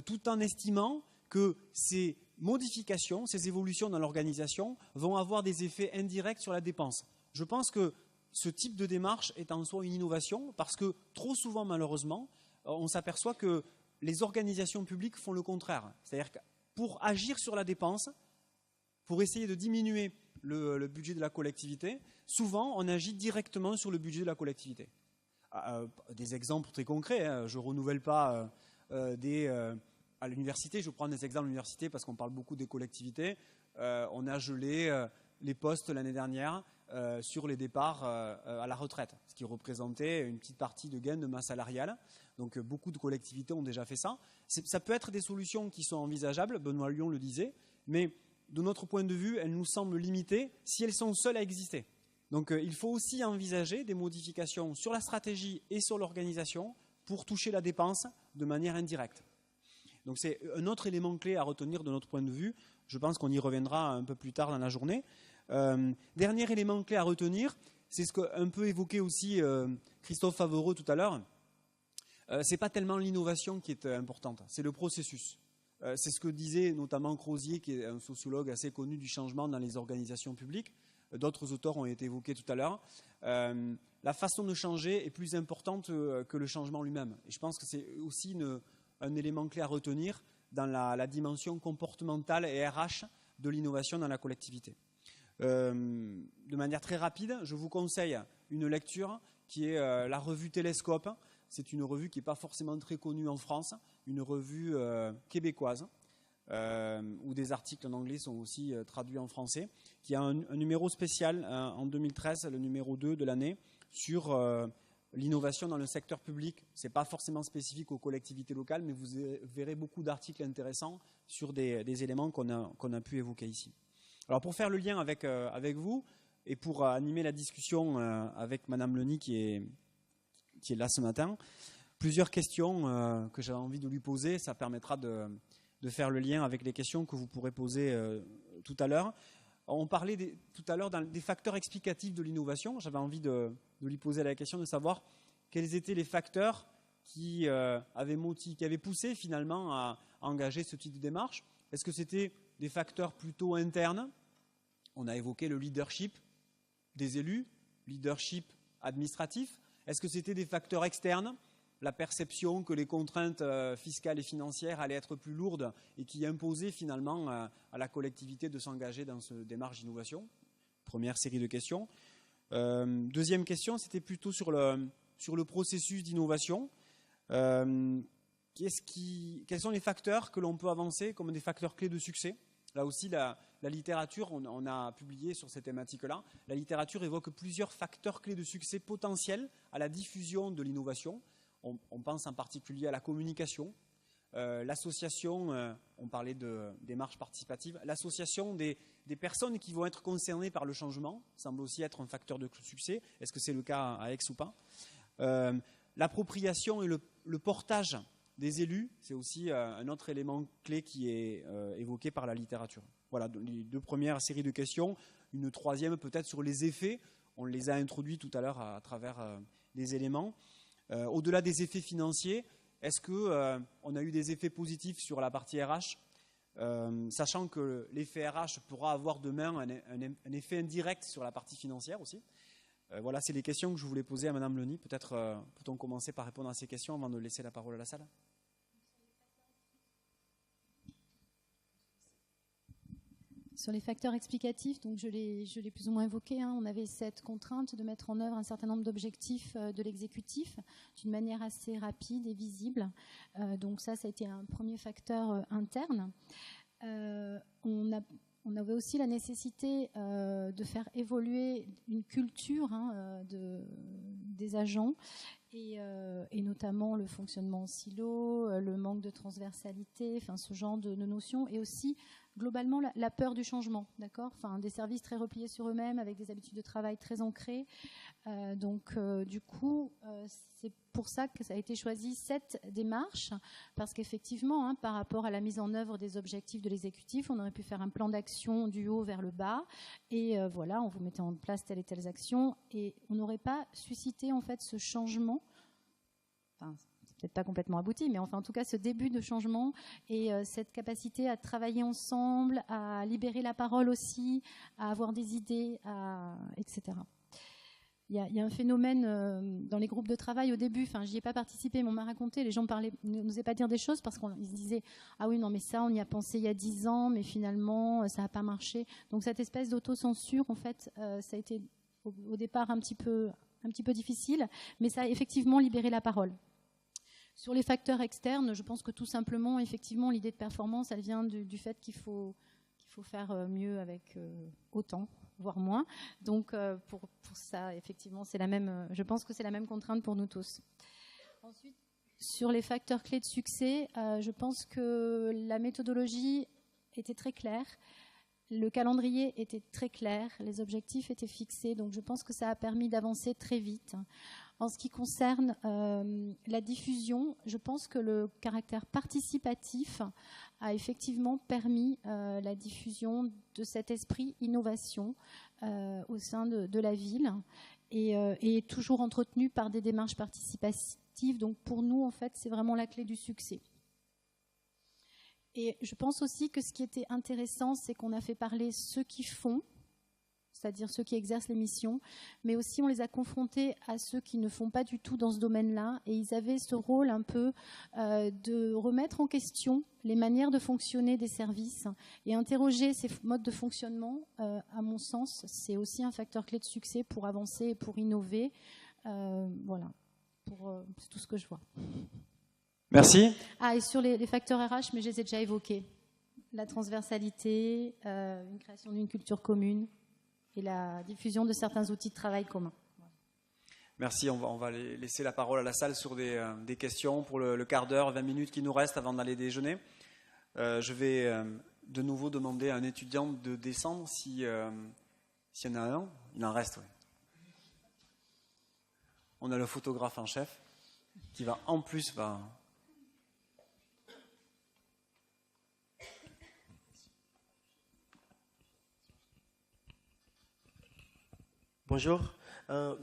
tout en estimant que ces modifications, ces évolutions dans l'organisation vont avoir des effets indirects sur la dépense. Je pense que ce type de démarche est en soi une innovation parce que trop souvent, malheureusement, on s'aperçoit que les organisations publiques font le contraire. C'est-à-dire que pour agir sur la dépense, pour essayer de diminuer le budget de la collectivité, souvent on agit directement sur le budget de la collectivité. Des exemples très concrets, hein, je ne renouvelle pas à l'université, je prends des exemples à l'université parce qu'on parle beaucoup des collectivités. On a gelé les postes l'année dernière sur les départs à la retraite, ce qui représentait une petite partie de gain de masse salariale. Donc beaucoup de collectivités ont déjà fait ça. Ça peut être des solutions qui sont envisageables, Benoît Lyon le disait, mais de notre point de vue, elles nous semblent limitées si elles sont seules à exister. Donc il faut aussi envisager des modifications sur la stratégie et sur l'organisation pour toucher la dépense de manière indirecte. Donc c'est un autre élément clé à retenir de notre point de vue. Je pense qu'on y reviendra un peu plus tard dans la journée. Dernier élément clé à retenir, c'est ce qu'un peu évoqué aussi Christophe Favoreux tout à l'heure. C'est pas tellement l'innovation qui est importante, c'est le processus. C'est ce que disait notamment Crozier, qui est un sociologue assez connu du changement dans les organisations publiques. D'autres auteurs ont été évoqués tout à l'heure. La façon de changer est plus importante que le changement lui-même. Et je pense que c'est aussi un élément clé à retenir dans la dimension comportementale et RH de l'innovation dans la collectivité. De manière très rapide, je vous conseille une lecture qui est la revue Télescope. C'est une revue qui n'est pas forcément très connue en France, une revue québécoise, où des articles en anglais sont aussi traduits en français, qui a un numéro spécial en 2013, le numéro 2 de l'année, sur l'innovation dans le secteur public. Ce n'est pas forcément spécifique aux collectivités locales, mais vous verrez beaucoup d'articles intéressants sur des éléments qu'on a pu évoquer ici. Alors pour faire le lien avec vous, et pour animer la discussion avec Madame Leny qui est là ce matin, plusieurs questions que j'avais envie de lui poser, ça permettra de faire le lien avec les questions que vous pourrez poser tout à l'heure. On parlait tout à l'heure des facteurs explicatifs de l'innovation. J'avais envie de lui poser la question de savoir quels étaient les facteurs qui avaient poussé finalement à engager ce type de démarche. Est-ce que c'était des facteurs plutôt internes? On a évoqué le leadership des élus, leadership administratif. Est-ce que c'était des facteurs externes? La perception que les contraintes fiscales et financières allaient être plus lourdes et qui imposaient finalement à la collectivité de s'engager dans cette démarche d'innovation. Première série de questions. Deuxième question, c'était plutôt sur le processus d'innovation. Quels sont les facteurs que l'on peut avancer comme des facteurs clés de succès? Là aussi, la littérature, on a publié sur ces thématiques-là, la littérature évoque plusieurs facteurs clés de succès potentiels à la diffusion de l'innovation. On pense en particulier à la communication, l'association, on parlait de démarche participative, l'association des personnes qui vont être concernées par le changement semble aussi être un facteur de succès. Est-ce que c'est le cas à Aix ou pas? L'appropriation et le portage des élus, c'est aussi un autre élément clé qui est évoqué par la littérature. Voilà les deux premières séries de questions. Une troisième peut-être sur les effets. On les a introduits tout à l'heure à travers des éléments. Au-delà des effets financiers, est-ce qu'on a eu des effets positifs sur la partie RH, sachant que l'effet RH pourra avoir demain un effet indirect sur la partie financière aussi. Voilà, c'est les questions que je voulais poser à Madame Leny. Peut-être peut-on commencer par répondre à ces questions avant de laisser la parole à la salle. Sur les facteurs explicatifs, donc je l'ai plus ou moins évoqué, on avait cette contrainte de mettre en œuvre un certain nombre d'objectifs de l'exécutif d'une manière assez rapide et visible. Donc ça a été un premier facteur interne. On avait aussi la nécessité de faire évoluer une culture des agents et notamment le fonctionnement en silo, le manque de transversalité, enfin ce genre de notions, et aussi globalement la peur du changement, d'accord, enfin des services très repliés sur eux-mêmes avec des habitudes de travail très ancrées. Du coup, c'est pour ça que ça a été choisi cette démarche, parce qu'effectivement, par rapport à la mise en œuvre des objectifs de l'exécutif, on aurait pu faire un plan d'action du haut vers le bas, et voilà, on vous mettait en place telles et telles actions, et on n'aurait pas suscité en fait ce changement. Enfin, c'est peut-être pas complètement abouti, mais enfin en tout cas ce début de changement et cette capacité à travailler ensemble, à libérer la parole aussi, à avoir des idées, etc. Il y a un phénomène dans les groupes de travail au début, enfin j'y ai pas participé, mais on m'a raconté, les gens n'osaient pas dire des choses parce qu'ils se disaient « Ah oui, non mais ça on y a pensé il y a 10 ans, mais finalement ça n'a pas marché ». Donc cette espèce d'autocensure, en fait, ça a été au départ un petit peu difficile, mais ça a effectivement libéré la parole. Sur les facteurs externes, je pense que tout simplement, effectivement, l'idée de performance, elle vient du fait qu'il faut faire mieux avec autant, voire moins. Donc, pour ça, effectivement, je pense que c'est la même contrainte pour nous tous. Ensuite, sur les facteurs clés de succès, je pense que la méthodologie était très claire. Le calendrier était très clair, les objectifs étaient fixés, donc je pense que ça a permis d'avancer très vite. En ce qui concerne la diffusion, je pense que le caractère participatif a effectivement permis la diffusion de cet esprit innovation au sein de la ville et toujours entretenu par des démarches participatives. Donc pour nous, en fait, c'est vraiment la clé du succès. Et je pense aussi que ce qui était intéressant, c'est qu'on a fait parler ceux qui font, c'est-à-dire ceux qui exercent les missions, mais aussi on les a confrontés à ceux qui ne font pas du tout dans ce domaine-là, et ils avaient ce rôle un peu de remettre en question les manières de fonctionner des services et interroger ces modes de fonctionnement. À mon sens, c'est aussi un facteur clé de succès pour avancer et pour innover. Voilà, c'est tout ce que je vois. Merci. Et sur les facteurs RH, mais je les ai déjà évoqués. La transversalité, une création d'une culture commune et la diffusion de certains outils de travail communs. Merci, on va laisser la parole à la salle sur des questions pour le quart d'heure, 20 minutes qui nous restent avant d'aller déjeuner. Je vais de nouveau demander à un étudiant de descendre s'il y en a un. Il en reste, oui. On a le photographe en chef qui va en plus... Bonjour.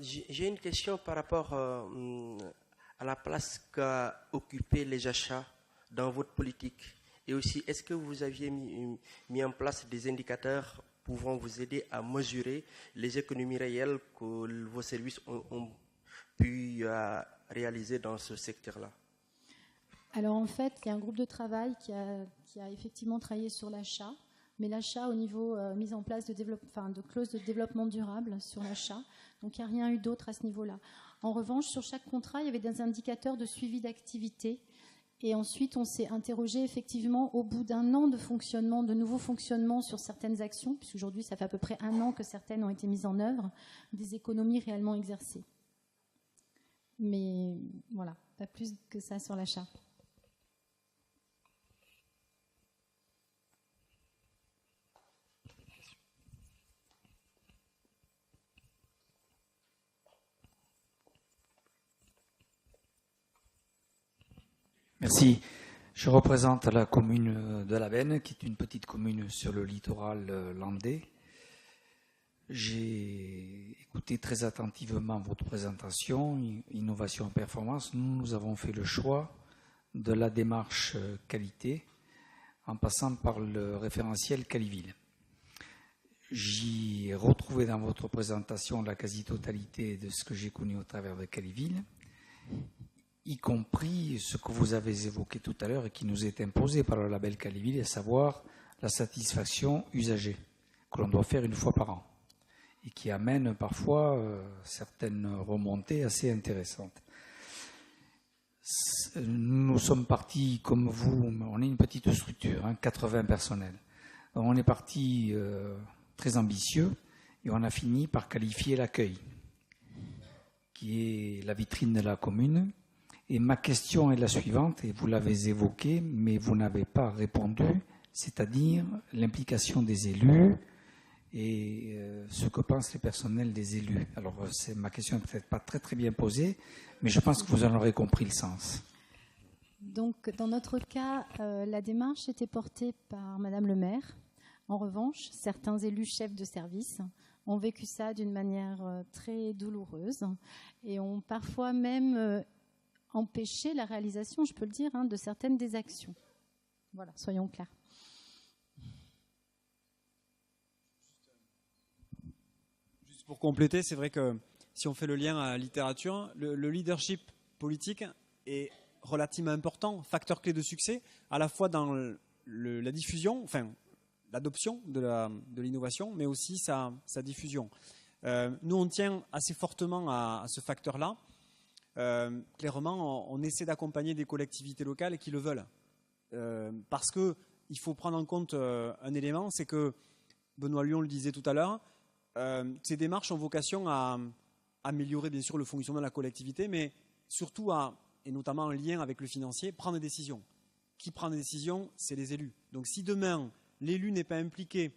J'ai une question par rapport à la place qu'a occupé les achats dans votre politique. Et aussi, est-ce que vous aviez mis en place des indicateurs pouvant vous aider à mesurer les économies réelles que vos services ont pu réaliser dans ce secteur-là? Alors en fait, il y a un groupe de travail qui a effectivement travaillé sur l'achat, mais l'achat au niveau mise en place de clauses de développement durable sur l'achat. Donc il n'y a rien eu d'autre à ce niveau-là. En revanche, sur chaque contrat, il y avait des indicateurs de suivi d'activité. Et ensuite, on s'est interrogé effectivement au bout d'un an de fonctionnement, de nouveau fonctionnement sur certaines actions, puisqu'aujourd'hui, ça fait à peu près un an que certaines ont été mises en œuvre, des économies réellement exercées. Mais voilà, pas plus que ça sur l'achat. Merci. Je représente la commune de La Benne, qui est une petite commune sur le littoral landais. J'ai écouté très attentivement votre présentation, Innovation et Performance. Nous avons fait le choix de la démarche qualité en passant par le référentiel Caliville. J'y ai retrouvé dans votre présentation la quasi-totalité de ce que j'ai connu au travers de Caliville, y compris ce que vous avez évoqué tout à l'heure et qui nous est imposé par le label Caliville, à savoir la satisfaction usagée, que l'on doit faire une fois par an, et qui amène parfois certaines remontées assez intéressantes. Nous sommes partis, comme vous, on est une petite structure, 80 personnels. Donc on est parti très ambitieux et on a fini par qualifier l'accueil, qui est la vitrine de la commune. Et ma question est la suivante, et vous l'avez évoquée, mais vous n'avez pas répondu, c'est-à-dire l'implication des élus et ce que pensent les personnels des élus. Alors, ma question n'est peut-être pas très bien posée, mais je pense que vous en aurez compris le sens. Donc, dans notre cas, la démarche était portée par Madame le maire. En revanche, certains élus chefs de service ont vécu ça d'une manière très douloureuse et ont parfois même empêché la réalisation, je peux le dire, de certaines des actions. Voilà, soyons clairs. Juste pour compléter, c'est vrai que si on fait le lien à la littérature, le leadership politique est relativement important, facteur clé de succès, à la fois dans la diffusion, enfin l'adoption de l'innovation, mais aussi sa diffusion. Nous, on tient assez fortement à ce facteur-là. Clairement, on essaie d'accompagner des collectivités locales qui le veulent. Parce qu'il faut prendre en compte un élément, c'est que, Benoît Lyon le disait tout à l'heure, ces démarches ont vocation à améliorer bien sûr le fonctionnement de la collectivité, mais surtout et notamment en lien avec le financier, prendre des décisions. Qui prend des décisions? C'est les élus. Donc si demain, l'élu n'est pas impliqué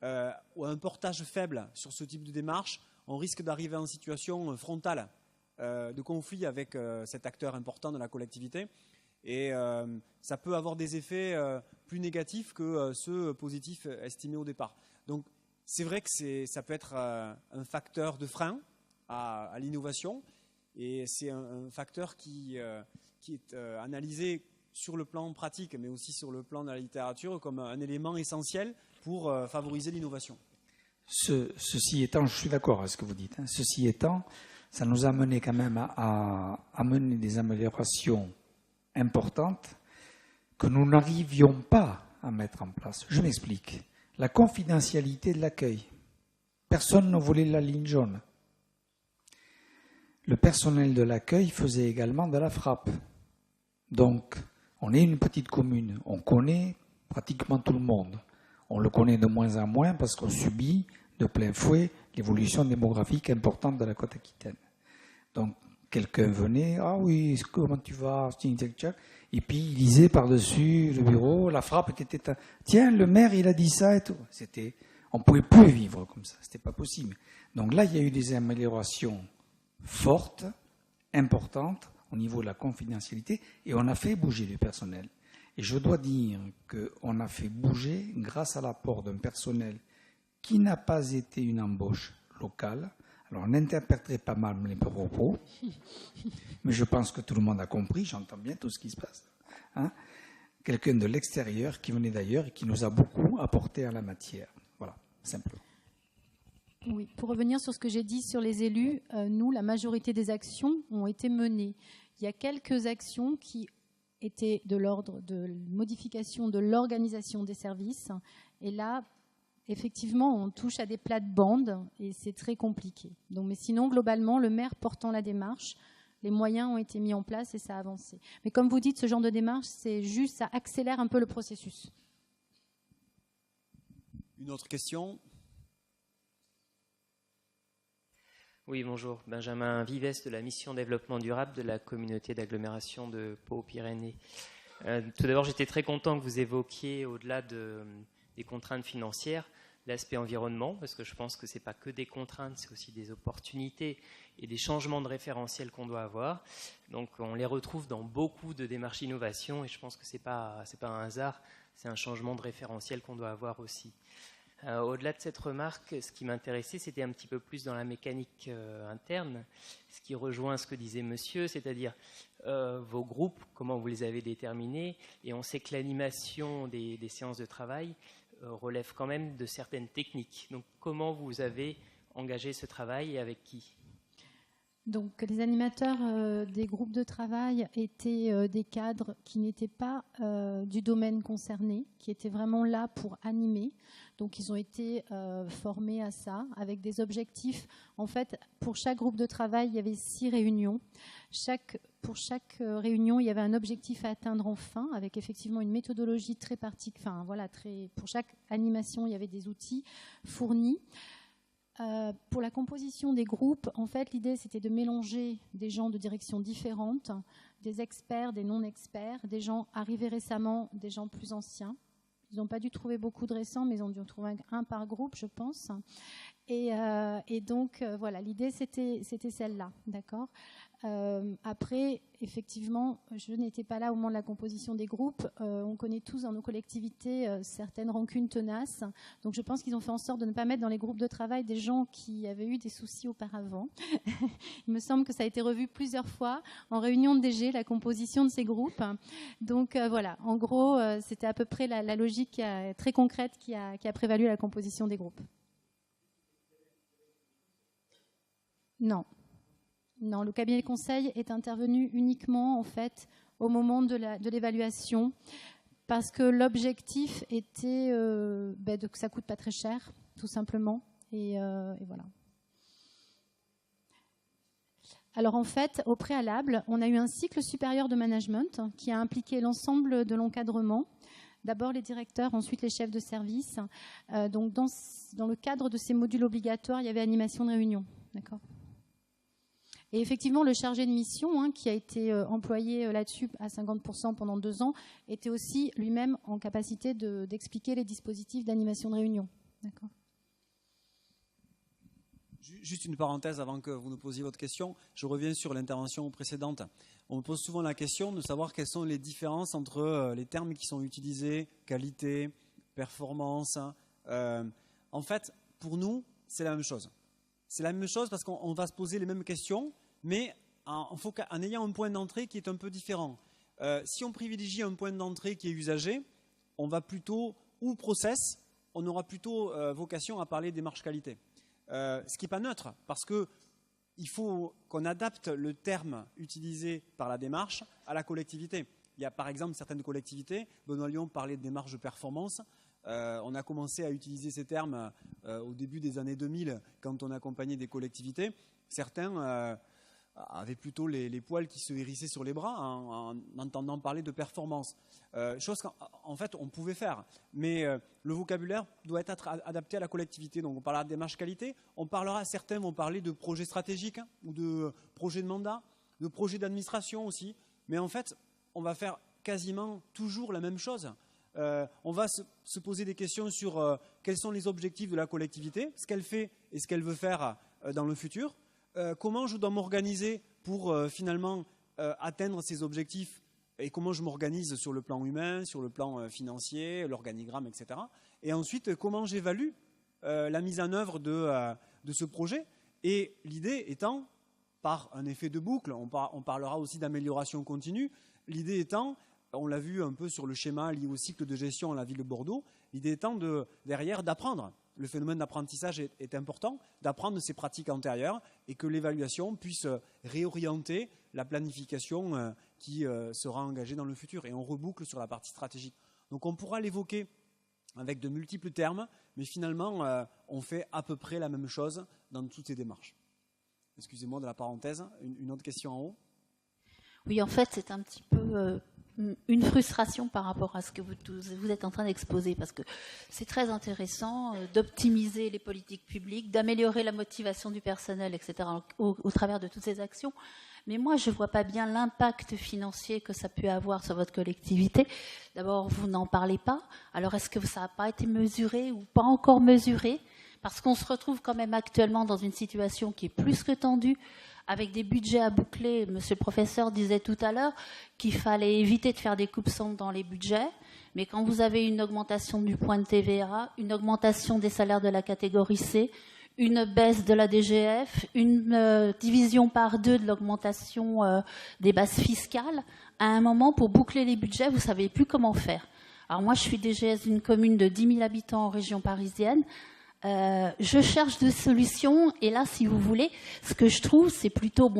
ou a un portage faible sur ce type de démarche, on risque d'arriver en situation frontale de conflit avec cet acteur important de la collectivité. Et ça peut avoir des effets plus négatifs que ceux positifs estimés au départ. Donc c'est vrai que ça peut être un facteur de frein à l'innovation, et c'est un facteur qui est analysé sur le plan pratique, mais aussi sur le plan de la littérature, comme un élément essentiel pour favoriser l'innovation. Ceci étant, je suis d'accord avec ce que vous dites, ceci étant, ça nous a amené quand même à amener des améliorations importantes que nous n'arrivions pas à mettre en place. Je m'explique. La confidentialité de l'accueil. Personne ne voulait la ligne jaune. Le personnel de l'accueil faisait également de la frappe. Donc, on est une petite commune. On connaît pratiquement tout le monde. On le connaît de moins en moins parce qu'on subit de plein fouet l'évolution démographique importante de la Côte-Aquitaine. Donc, quelqu'un venait, ah oui, comment tu vas? Et puis, il lisait par-dessus le bureau, la frappe était, tiens, le maire, il a dit ça et tout. On ne pouvait plus vivre comme ça, c'était pas possible. Donc là, il y a eu des améliorations fortes, importantes, au niveau de la confidentialité, et on a fait bouger du personnel. Et je dois dire qu'on a fait bouger grâce à l'apport d'un personnel qui n'a pas été une embauche locale. Alors, n'interprétez pas mal mes propos, mais je pense que tout le monde a compris, j'entends bien tout ce qui se passe. Hein, quelqu'un de l'extérieur qui venait d'ailleurs et qui nous a beaucoup apporté à la matière. Voilà, simplement. Oui, pour revenir sur ce que j'ai dit sur les élus, nous, la majorité des actions ont été menées. Il y a quelques actions qui étaient de l'ordre de modification de l'organisation des services. Et là, effectivement, on touche à des plates-bandes et c'est très compliqué. Donc, mais sinon, globalement, le maire portant la démarche, les moyens ont été mis en place et ça a avancé. Mais comme vous dites, ce genre de démarche, c'est juste, ça accélère un peu le processus. Une autre question ? Oui, bonjour. Benjamin Vives de la mission développement durable de la communauté d'agglomération de Pau-Pyrénées. Tout d'abord, j'étais très content que vous évoquiez, au-delà des contraintes financières, l'aspect environnement, parce que je pense que ce n'est pas que des contraintes, c'est aussi des opportunités et des changements de référentiel qu'on doit avoir. Donc, on les retrouve dans beaucoup de démarches d'innovation et je pense que ce n'est pas un hasard, c'est un changement de référentiel qu'on doit avoir aussi. Au-delà de cette remarque, ce qui m'intéressait, c'était un petit peu plus dans la mécanique interne, ce qui rejoint ce que disait monsieur, c'est-à-dire vos groupes, comment vous les avez déterminés, et on sait que l'animation des séances de travail relève quand même de certaines techniques. Donc comment vous avez engagé ce travail et avec qui ? Donc, les animateurs des groupes de travail étaient des cadres qui n'étaient pas du domaine concerné, qui étaient vraiment là pour animer. Donc, ils ont été formés à ça, avec des objectifs. En fait, pour chaque groupe de travail, il y avait 6 réunions. Pour chaque réunion, il y avait un objectif à atteindre en fin, avec effectivement une méthodologie très particulière. Enfin, voilà, pour chaque animation, il y avait des outils fournis. Pour la composition des groupes, en fait, l'idée, c'était de mélanger des gens de directions différentes, des experts, des non-experts, des gens arrivés récemment, des gens plus anciens. Ils n'ont pas dû trouver beaucoup de récents, mais ils ont dû en trouver un par groupe, je pense. Et donc, voilà, l'idée, c'était celle-là, d'accord ? Après, effectivement, je n'étais pas là au moment de la composition des groupes. On connaît tous dans nos collectivités certaines rancunes tenaces. Donc, je pense qu'ils ont fait en sorte de ne pas mettre dans les groupes de travail des gens qui avaient eu des soucis auparavant. Il me semble que ça a été revu plusieurs fois en réunion de DG, la composition de ces groupes. Donc, voilà, en gros, c'était à peu près la logique très concrète qui a prévalu à la composition des groupes. Non. Non, le cabinet de conseil est intervenu uniquement, en fait, au moment de l'évaluation, parce que l'objectif était que ça coûte pas très cher, tout simplement, et voilà. Alors, en fait, au préalable, on a eu un cycle supérieur de management qui a impliqué l'ensemble de l'encadrement. D'abord les directeurs, ensuite les chefs de service. Donc, dans le cadre de ces modules obligatoires, il y avait animation de réunion, d'accord ? Et effectivement, le chargé de mission, qui a été employé là-dessus à 50% pendant 2 ans, était aussi lui-même en capacité d'expliquer les dispositifs d'animation de réunion. D'accord. Juste une parenthèse avant que vous nous posiez votre question. Je reviens sur l'intervention précédente. On me pose souvent la question de savoir quelles sont les différences entre les termes qui sont utilisés, qualité, performance. En fait, pour nous, c'est la même chose. C'est la même chose parce qu'on va se poser les mêmes questions, mais en ayant un point d'entrée qui est un peu différent. Si on privilégie un point d'entrée qui est usagé, on va plutôt, ou process, on aura plutôt vocation à parler démarche qualité. Ce qui n'est pas neutre, parce qu'il faut qu'on adapte le terme utilisé par la démarche à la collectivité. Il y a par exemple certaines collectivités, Benoît Lyon parlait de démarche de performance. On a commencé à utiliser ces termes au début des années 2000 quand on accompagnait des collectivités. Certains avaient plutôt les poils qui se hérissaient sur les bras en entendant parler de performance. Chose qu'en fait on pouvait faire, mais le vocabulaire doit être adapté à la collectivité. Donc on parlera de démarche qualité, certains vont parler de projet stratégique ou de projet de mandat, de projet d'administration aussi, mais en fait on va faire quasiment toujours la même chose. On va se poser des questions sur quels sont les objectifs de la collectivité, ce qu'elle fait et ce qu'elle veut faire dans le futur, comment je dois m'organiser pour finalement atteindre ces objectifs et comment je m'organise sur le plan humain, sur le plan financier, l'organigramme, etc. Et ensuite, comment j'évalue la mise en œuvre de ce projet Et l'idée étant, par un effet de boucle, on parlera aussi d'amélioration continue, l'idée étant, on l'a vu un peu sur le schéma lié au cycle de gestion à la ville de Bordeaux, l'idée étant derrière d'apprendre. Le phénomène d'apprentissage est important, d'apprendre ces pratiques antérieures et que l'évaluation puisse réorienter la planification qui sera engagée dans le futur. Et on reboucle sur la partie stratégique. Donc on pourra l'évoquer avec de multiples termes, mais finalement, on fait à peu près la même chose dans toutes ces démarches. Excusez-moi de la parenthèse. Une autre question en haut. Oui, en fait, c'est un petit peu une frustration par rapport à ce que vous êtes en train d'exposer, parce que c'est très intéressant d'optimiser les politiques publiques, d'améliorer la motivation du personnel, etc., au travers de toutes ces actions. Mais moi, je ne vois pas bien l'impact financier que ça peut avoir sur votre collectivité. D'abord, vous n'en parlez pas. Alors, est-ce que ça n'a pas été mesuré ou pas encore mesuré? Parce qu'on se retrouve quand même actuellement dans une situation qui est plus que tendue, avec des budgets à boucler. Monsieur le professeur disait tout à l'heure qu'il fallait éviter de faire des coupes sombres dans les budgets. Mais quand vous avez une augmentation du point de TVA, une augmentation des salaires de la catégorie C, une baisse de la DGF, une division par 2 de l'augmentation des bases fiscales, à un moment, pour boucler les budgets, vous ne savez plus comment faire. Alors moi, je suis DGS d'une commune de 10 000 habitants en région parisienne. Je cherche des solutions et là, si vous voulez, ce que je trouve, c'est plutôt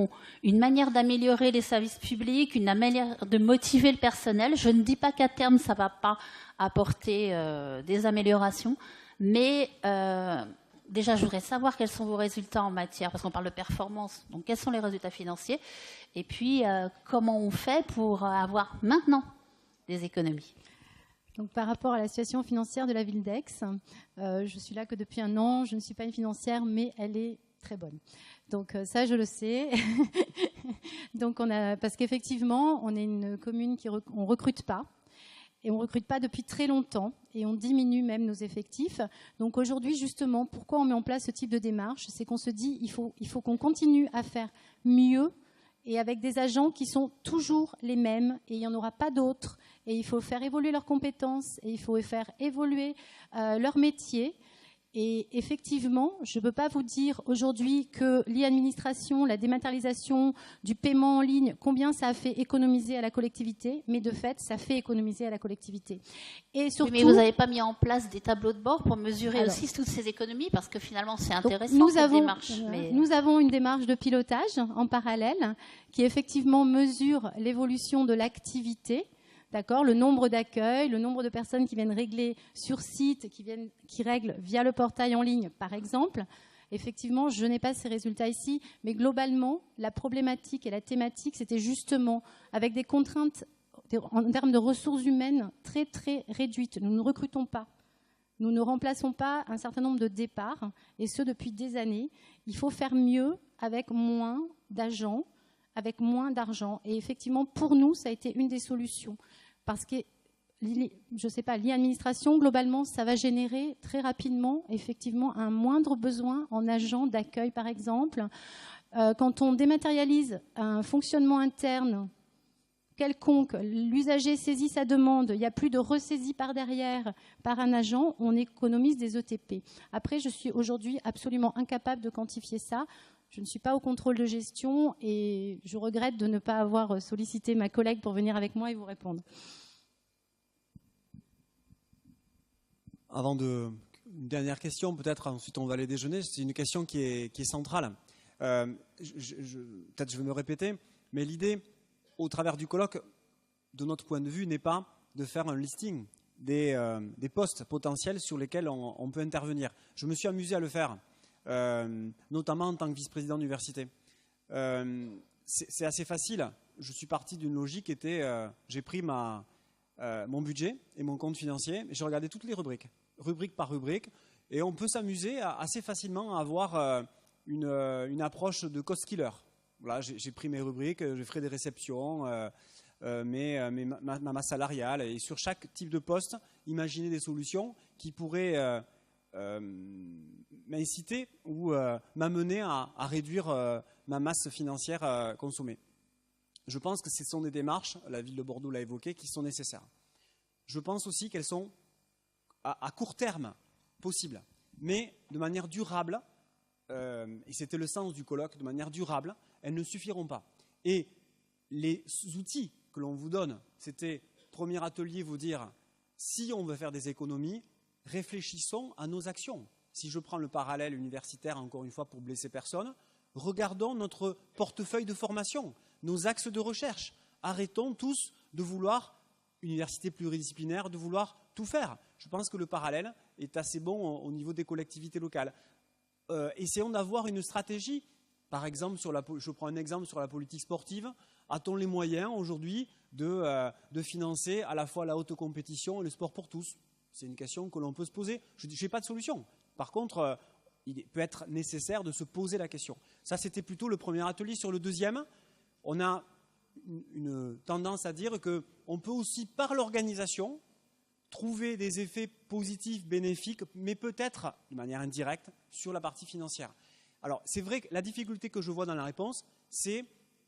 une manière d'améliorer les services publics, une manière de motiver le personnel. Je ne dis pas qu'à terme, ça ne va pas apporter des améliorations, mais déjà, je voudrais savoir quels sont vos résultats en matière, parce qu'on parle de performance, donc quels sont les résultats financiers, et puis comment on fait pour avoir maintenant des économies. Donc, par rapport à la situation financière de la ville d'Aix, je suis là que depuis 1 an. Je ne suis pas une financière, mais elle est très bonne. Donc ça, je le sais. Donc parce qu'effectivement, on est une commune on recrute pas. Et on ne recrute pas depuis très longtemps. Et on diminue même nos effectifs. Donc aujourd'hui, justement, pourquoi on met en place ce type de démarche? C'est qu'on se dit il faut qu'on continue à faire mieux et avec des agents qui sont toujours les mêmes et il n'y en aura pas d'autres. Et il faut faire évoluer leurs compétences et il faut faire évoluer leur métier. Et effectivement, je ne peux pas vous dire aujourd'hui que l'e-administration, la dématérialisation du paiement en ligne, combien ça a fait économiser à la collectivité, mais de fait, ça fait économiser à la collectivité. Et surtout, mais vous n'avez pas mis en place des tableaux de bord pour mesurer aussi toutes ces économies, parce que finalement, c'est intéressant cette démarche. Nous avons une démarche de pilotage en parallèle qui effectivement mesure l'évolution de l'activité. D'accord, le nombre d'accueils, le nombre de personnes qui viennent régler sur site, qui règlent via le portail en ligne, par exemple. Effectivement, je n'ai pas ces résultats ici, mais globalement, la problématique et la thématique, c'était justement avec des contraintes en termes de ressources humaines très, très réduites. Nous ne recrutons pas. Nous ne remplaçons pas un certain nombre de départs, et ce depuis des années. Il faut faire mieux avec moins d'agents, avec moins d'argent. Et effectivement, pour nous, ça a été une des solutions. Parce que, je ne sais pas, l'e-administration, globalement, ça va générer très rapidement, effectivement, un moindre besoin en agents d'accueil, par exemple. Quand on dématérialise un fonctionnement interne quelconque, l'usager saisit sa demande, il n'y a plus de ressaisie par derrière par un agent, on économise des ETP. Après, je suis aujourd'hui absolument incapable de quantifier ça. Je ne suis pas au contrôle de gestion et je regrette de ne pas avoir sollicité ma collègue pour venir avec moi et vous répondre. Une dernière question, peut-être ensuite on va aller déjeuner. C'est une question qui est centrale. Peut-être je vais me répéter, mais l'idée, au travers du colloque, de notre point de vue, n'est pas de faire un listing des postes potentiels sur lesquels on peut intervenir. Je me suis amusé à le faire. Notamment en tant que vice-président d'université. C'est assez facile. Je suis parti d'une logique qui était, j'ai pris mon budget et mon compte financier, et j'ai regardé toutes les rubrique par rubrique, et on peut s'amuser assez facilement à avoir une approche de cost killer. Voilà, j'ai pris mes rubriques, j'ai fait des réceptions, ma masse salariale, et sur chaque type de poste, imaginer des solutions qui pourraient m'inciter ou m'amener à réduire ma masse financière consommée. Je pense que ce sont des démarches, la ville de Bordeaux l'a évoqué, qui sont nécessaires. Je pense aussi qu'elles sont à court terme possibles, mais de manière durable, et c'était le sens du colloque, de manière durable, elles ne suffiront pas. Et les outils que l'on vous donne, c'était, premier atelier, vous dire, si on veut faire des économies, réfléchissons à nos actions. Si je prends le parallèle universitaire, encore une fois, pour blesser personne, regardons notre portefeuille de formation, nos axes de recherche. Arrêtons tous de vouloir, université pluridisciplinaire, de vouloir tout faire. Je pense que le parallèle est assez bon au niveau des collectivités locales. Essayons d'avoir une stratégie. Par exemple, je prends un exemple sur la politique sportive. A-t-on les moyens aujourd'hui de financer à la fois la haute compétition et le sport pour tous? C'est une question que l'on peut se poser. Je n'ai pas de solution. Par contre, il peut être nécessaire de se poser la question. Ça, c'était plutôt le premier atelier. Sur le deuxième, on a une tendance à dire qu'on peut aussi, par l'organisation, trouver des effets positifs, bénéfiques, mais peut-être, de manière indirecte, sur la partie financière. Alors, c'est vrai que la difficulté que je vois dans la réponse,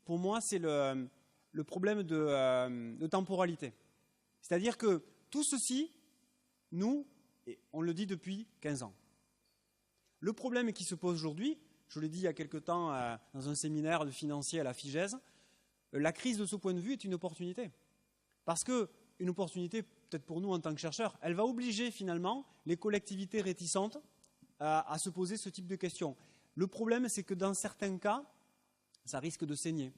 pour moi, c'est le problème de temporalité. C'est-à-dire que tout ceci, nous, on le dit depuis 15 ans. Le problème qui se pose aujourd'hui, je l'ai dit il y a quelque temps dans un séminaire de financier à la FIGES, la crise de ce point de vue est une opportunité. Parce qu'une opportunité, peut-être pour nous en tant que chercheurs, elle va obliger finalement les collectivités réticentes à se poser ce type de questions. Le problème, c'est que dans certains cas, ça risque de saigner.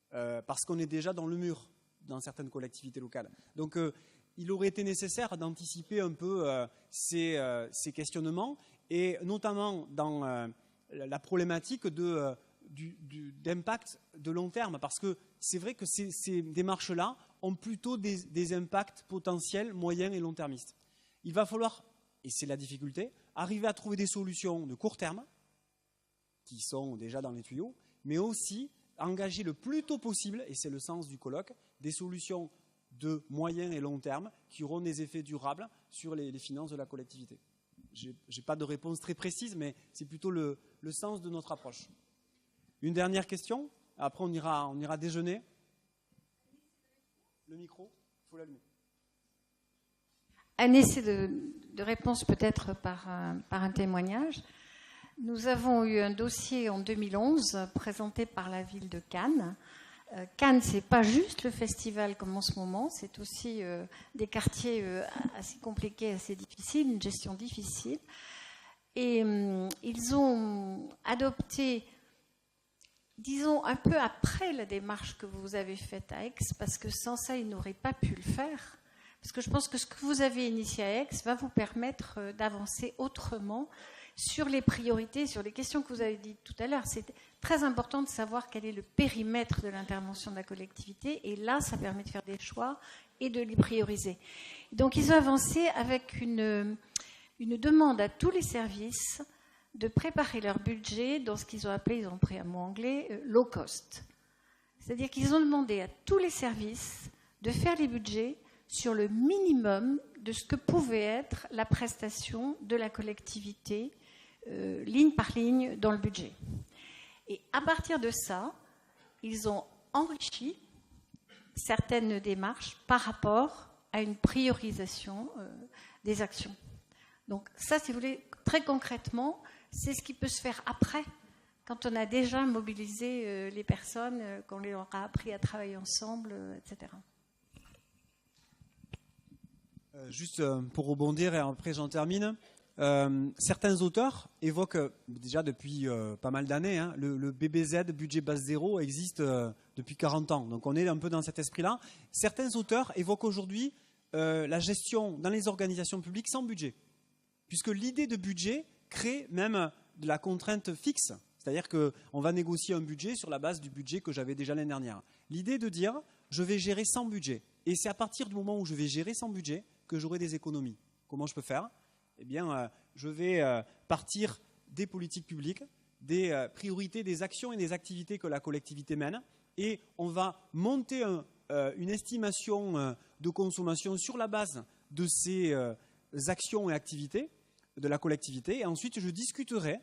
Parce qu'on est déjà dans le mur dans certaines collectivités locales. Donc, il aurait été nécessaire d'anticiper un peu ces questionnements, et notamment dans la problématique d'impact de long terme, parce que c'est vrai que ces démarches-là ont plutôt des impacts potentiels, moyens et long termistes. Il va falloir, et c'est la difficulté, arriver à trouver des solutions de court terme, qui sont déjà dans les tuyaux, mais aussi engager le plus tôt possible, et c'est le sens du colloque, des solutions de moyen et long terme qui auront des effets durables sur les finances de la collectivité. Je n'ai pas de réponse très précise, mais c'est plutôt le sens de notre approche. Une dernière question, après on ira déjeuner. Le micro, il faut l'allumer. Un essai de réponse peut-être par un témoignage. Nous avons eu un dossier en 2011 présenté par la ville de Cannes. Cannes, ce n'est pas juste le festival comme en ce moment, c'est aussi des quartiers assez compliqués, assez difficiles, une gestion difficile. Et ils ont adopté, disons, un peu après la démarche que vous avez faite à Aix, parce que sans ça, ils n'auraient pas pu le faire. Parce que je pense que ce que vous avez initié à Aix va vous permettre d'avancer autrement sur les priorités, sur les questions que vous avez dites tout à l'heure. C'est très important de savoir quel est le périmètre de l'intervention de la collectivité, et là, ça permet de faire des choix et de les prioriser. Donc, ils ont avancé avec une demande à tous les services de préparer leur budget dans ce qu'ils ont appelé, ils ont pris un mot anglais, low cost. C'est-à-dire qu'ils ont demandé à tous les services de faire les budgets sur le minimum de ce que pouvait être la prestation de la collectivité, ligne par ligne, dans le budget. Et à partir de ça, ils ont enrichi certaines démarches par rapport à une priorisation des actions. Donc ça, si vous voulez, très concrètement, c'est ce qui peut se faire après, quand on a déjà mobilisé les personnes, qu'on leur a appris à travailler ensemble, etc. Juste pour rebondir, et après j'en termine, certains auteurs évoquent, déjà depuis pas mal d'années, le BBZ, budget base zéro, existe depuis 40 ans. Donc on est un peu dans cet esprit-là. Certains auteurs évoquent aujourd'hui la gestion dans les organisations publiques sans budget, puisque l'idée de budget crée même de la contrainte fixe. C'est-à-dire qu'on va négocier un budget sur la base du budget que j'avais déjà l'année dernière. L'idée de dire, je vais gérer sans budget. Et c'est à partir du moment où je vais gérer sans budget que j'aurai des économies. Comment je peux faire ? Eh bien, je vais partir des politiques publiques, des priorités, des actions et des activités que la collectivité mène, et on va monter une estimation de consommation sur la base de ces actions et activités de la collectivité, et ensuite je discuterai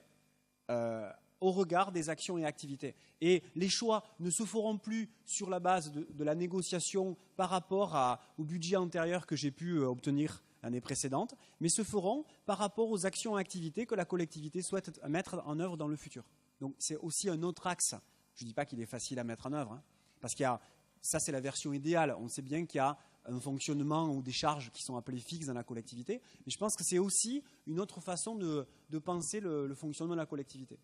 au regard des actions et activités. Et les choix ne se feront plus sur la base de la négociation par rapport au budget antérieur que j'ai pu obtenir l'année précédente, mais se feront par rapport aux actions et activités que la collectivité souhaite mettre en œuvre dans le futur. Donc c'est aussi un autre axe. Je ne dis pas qu'il est facile à mettre en œuvre, hein, parce qu'il y a, ça c'est la version idéale. On sait bien qu'il y a un fonctionnement ou des charges qui sont appelées fixes dans la collectivité, mais je pense que c'est aussi une autre façon de penser le fonctionnement de la collectivité.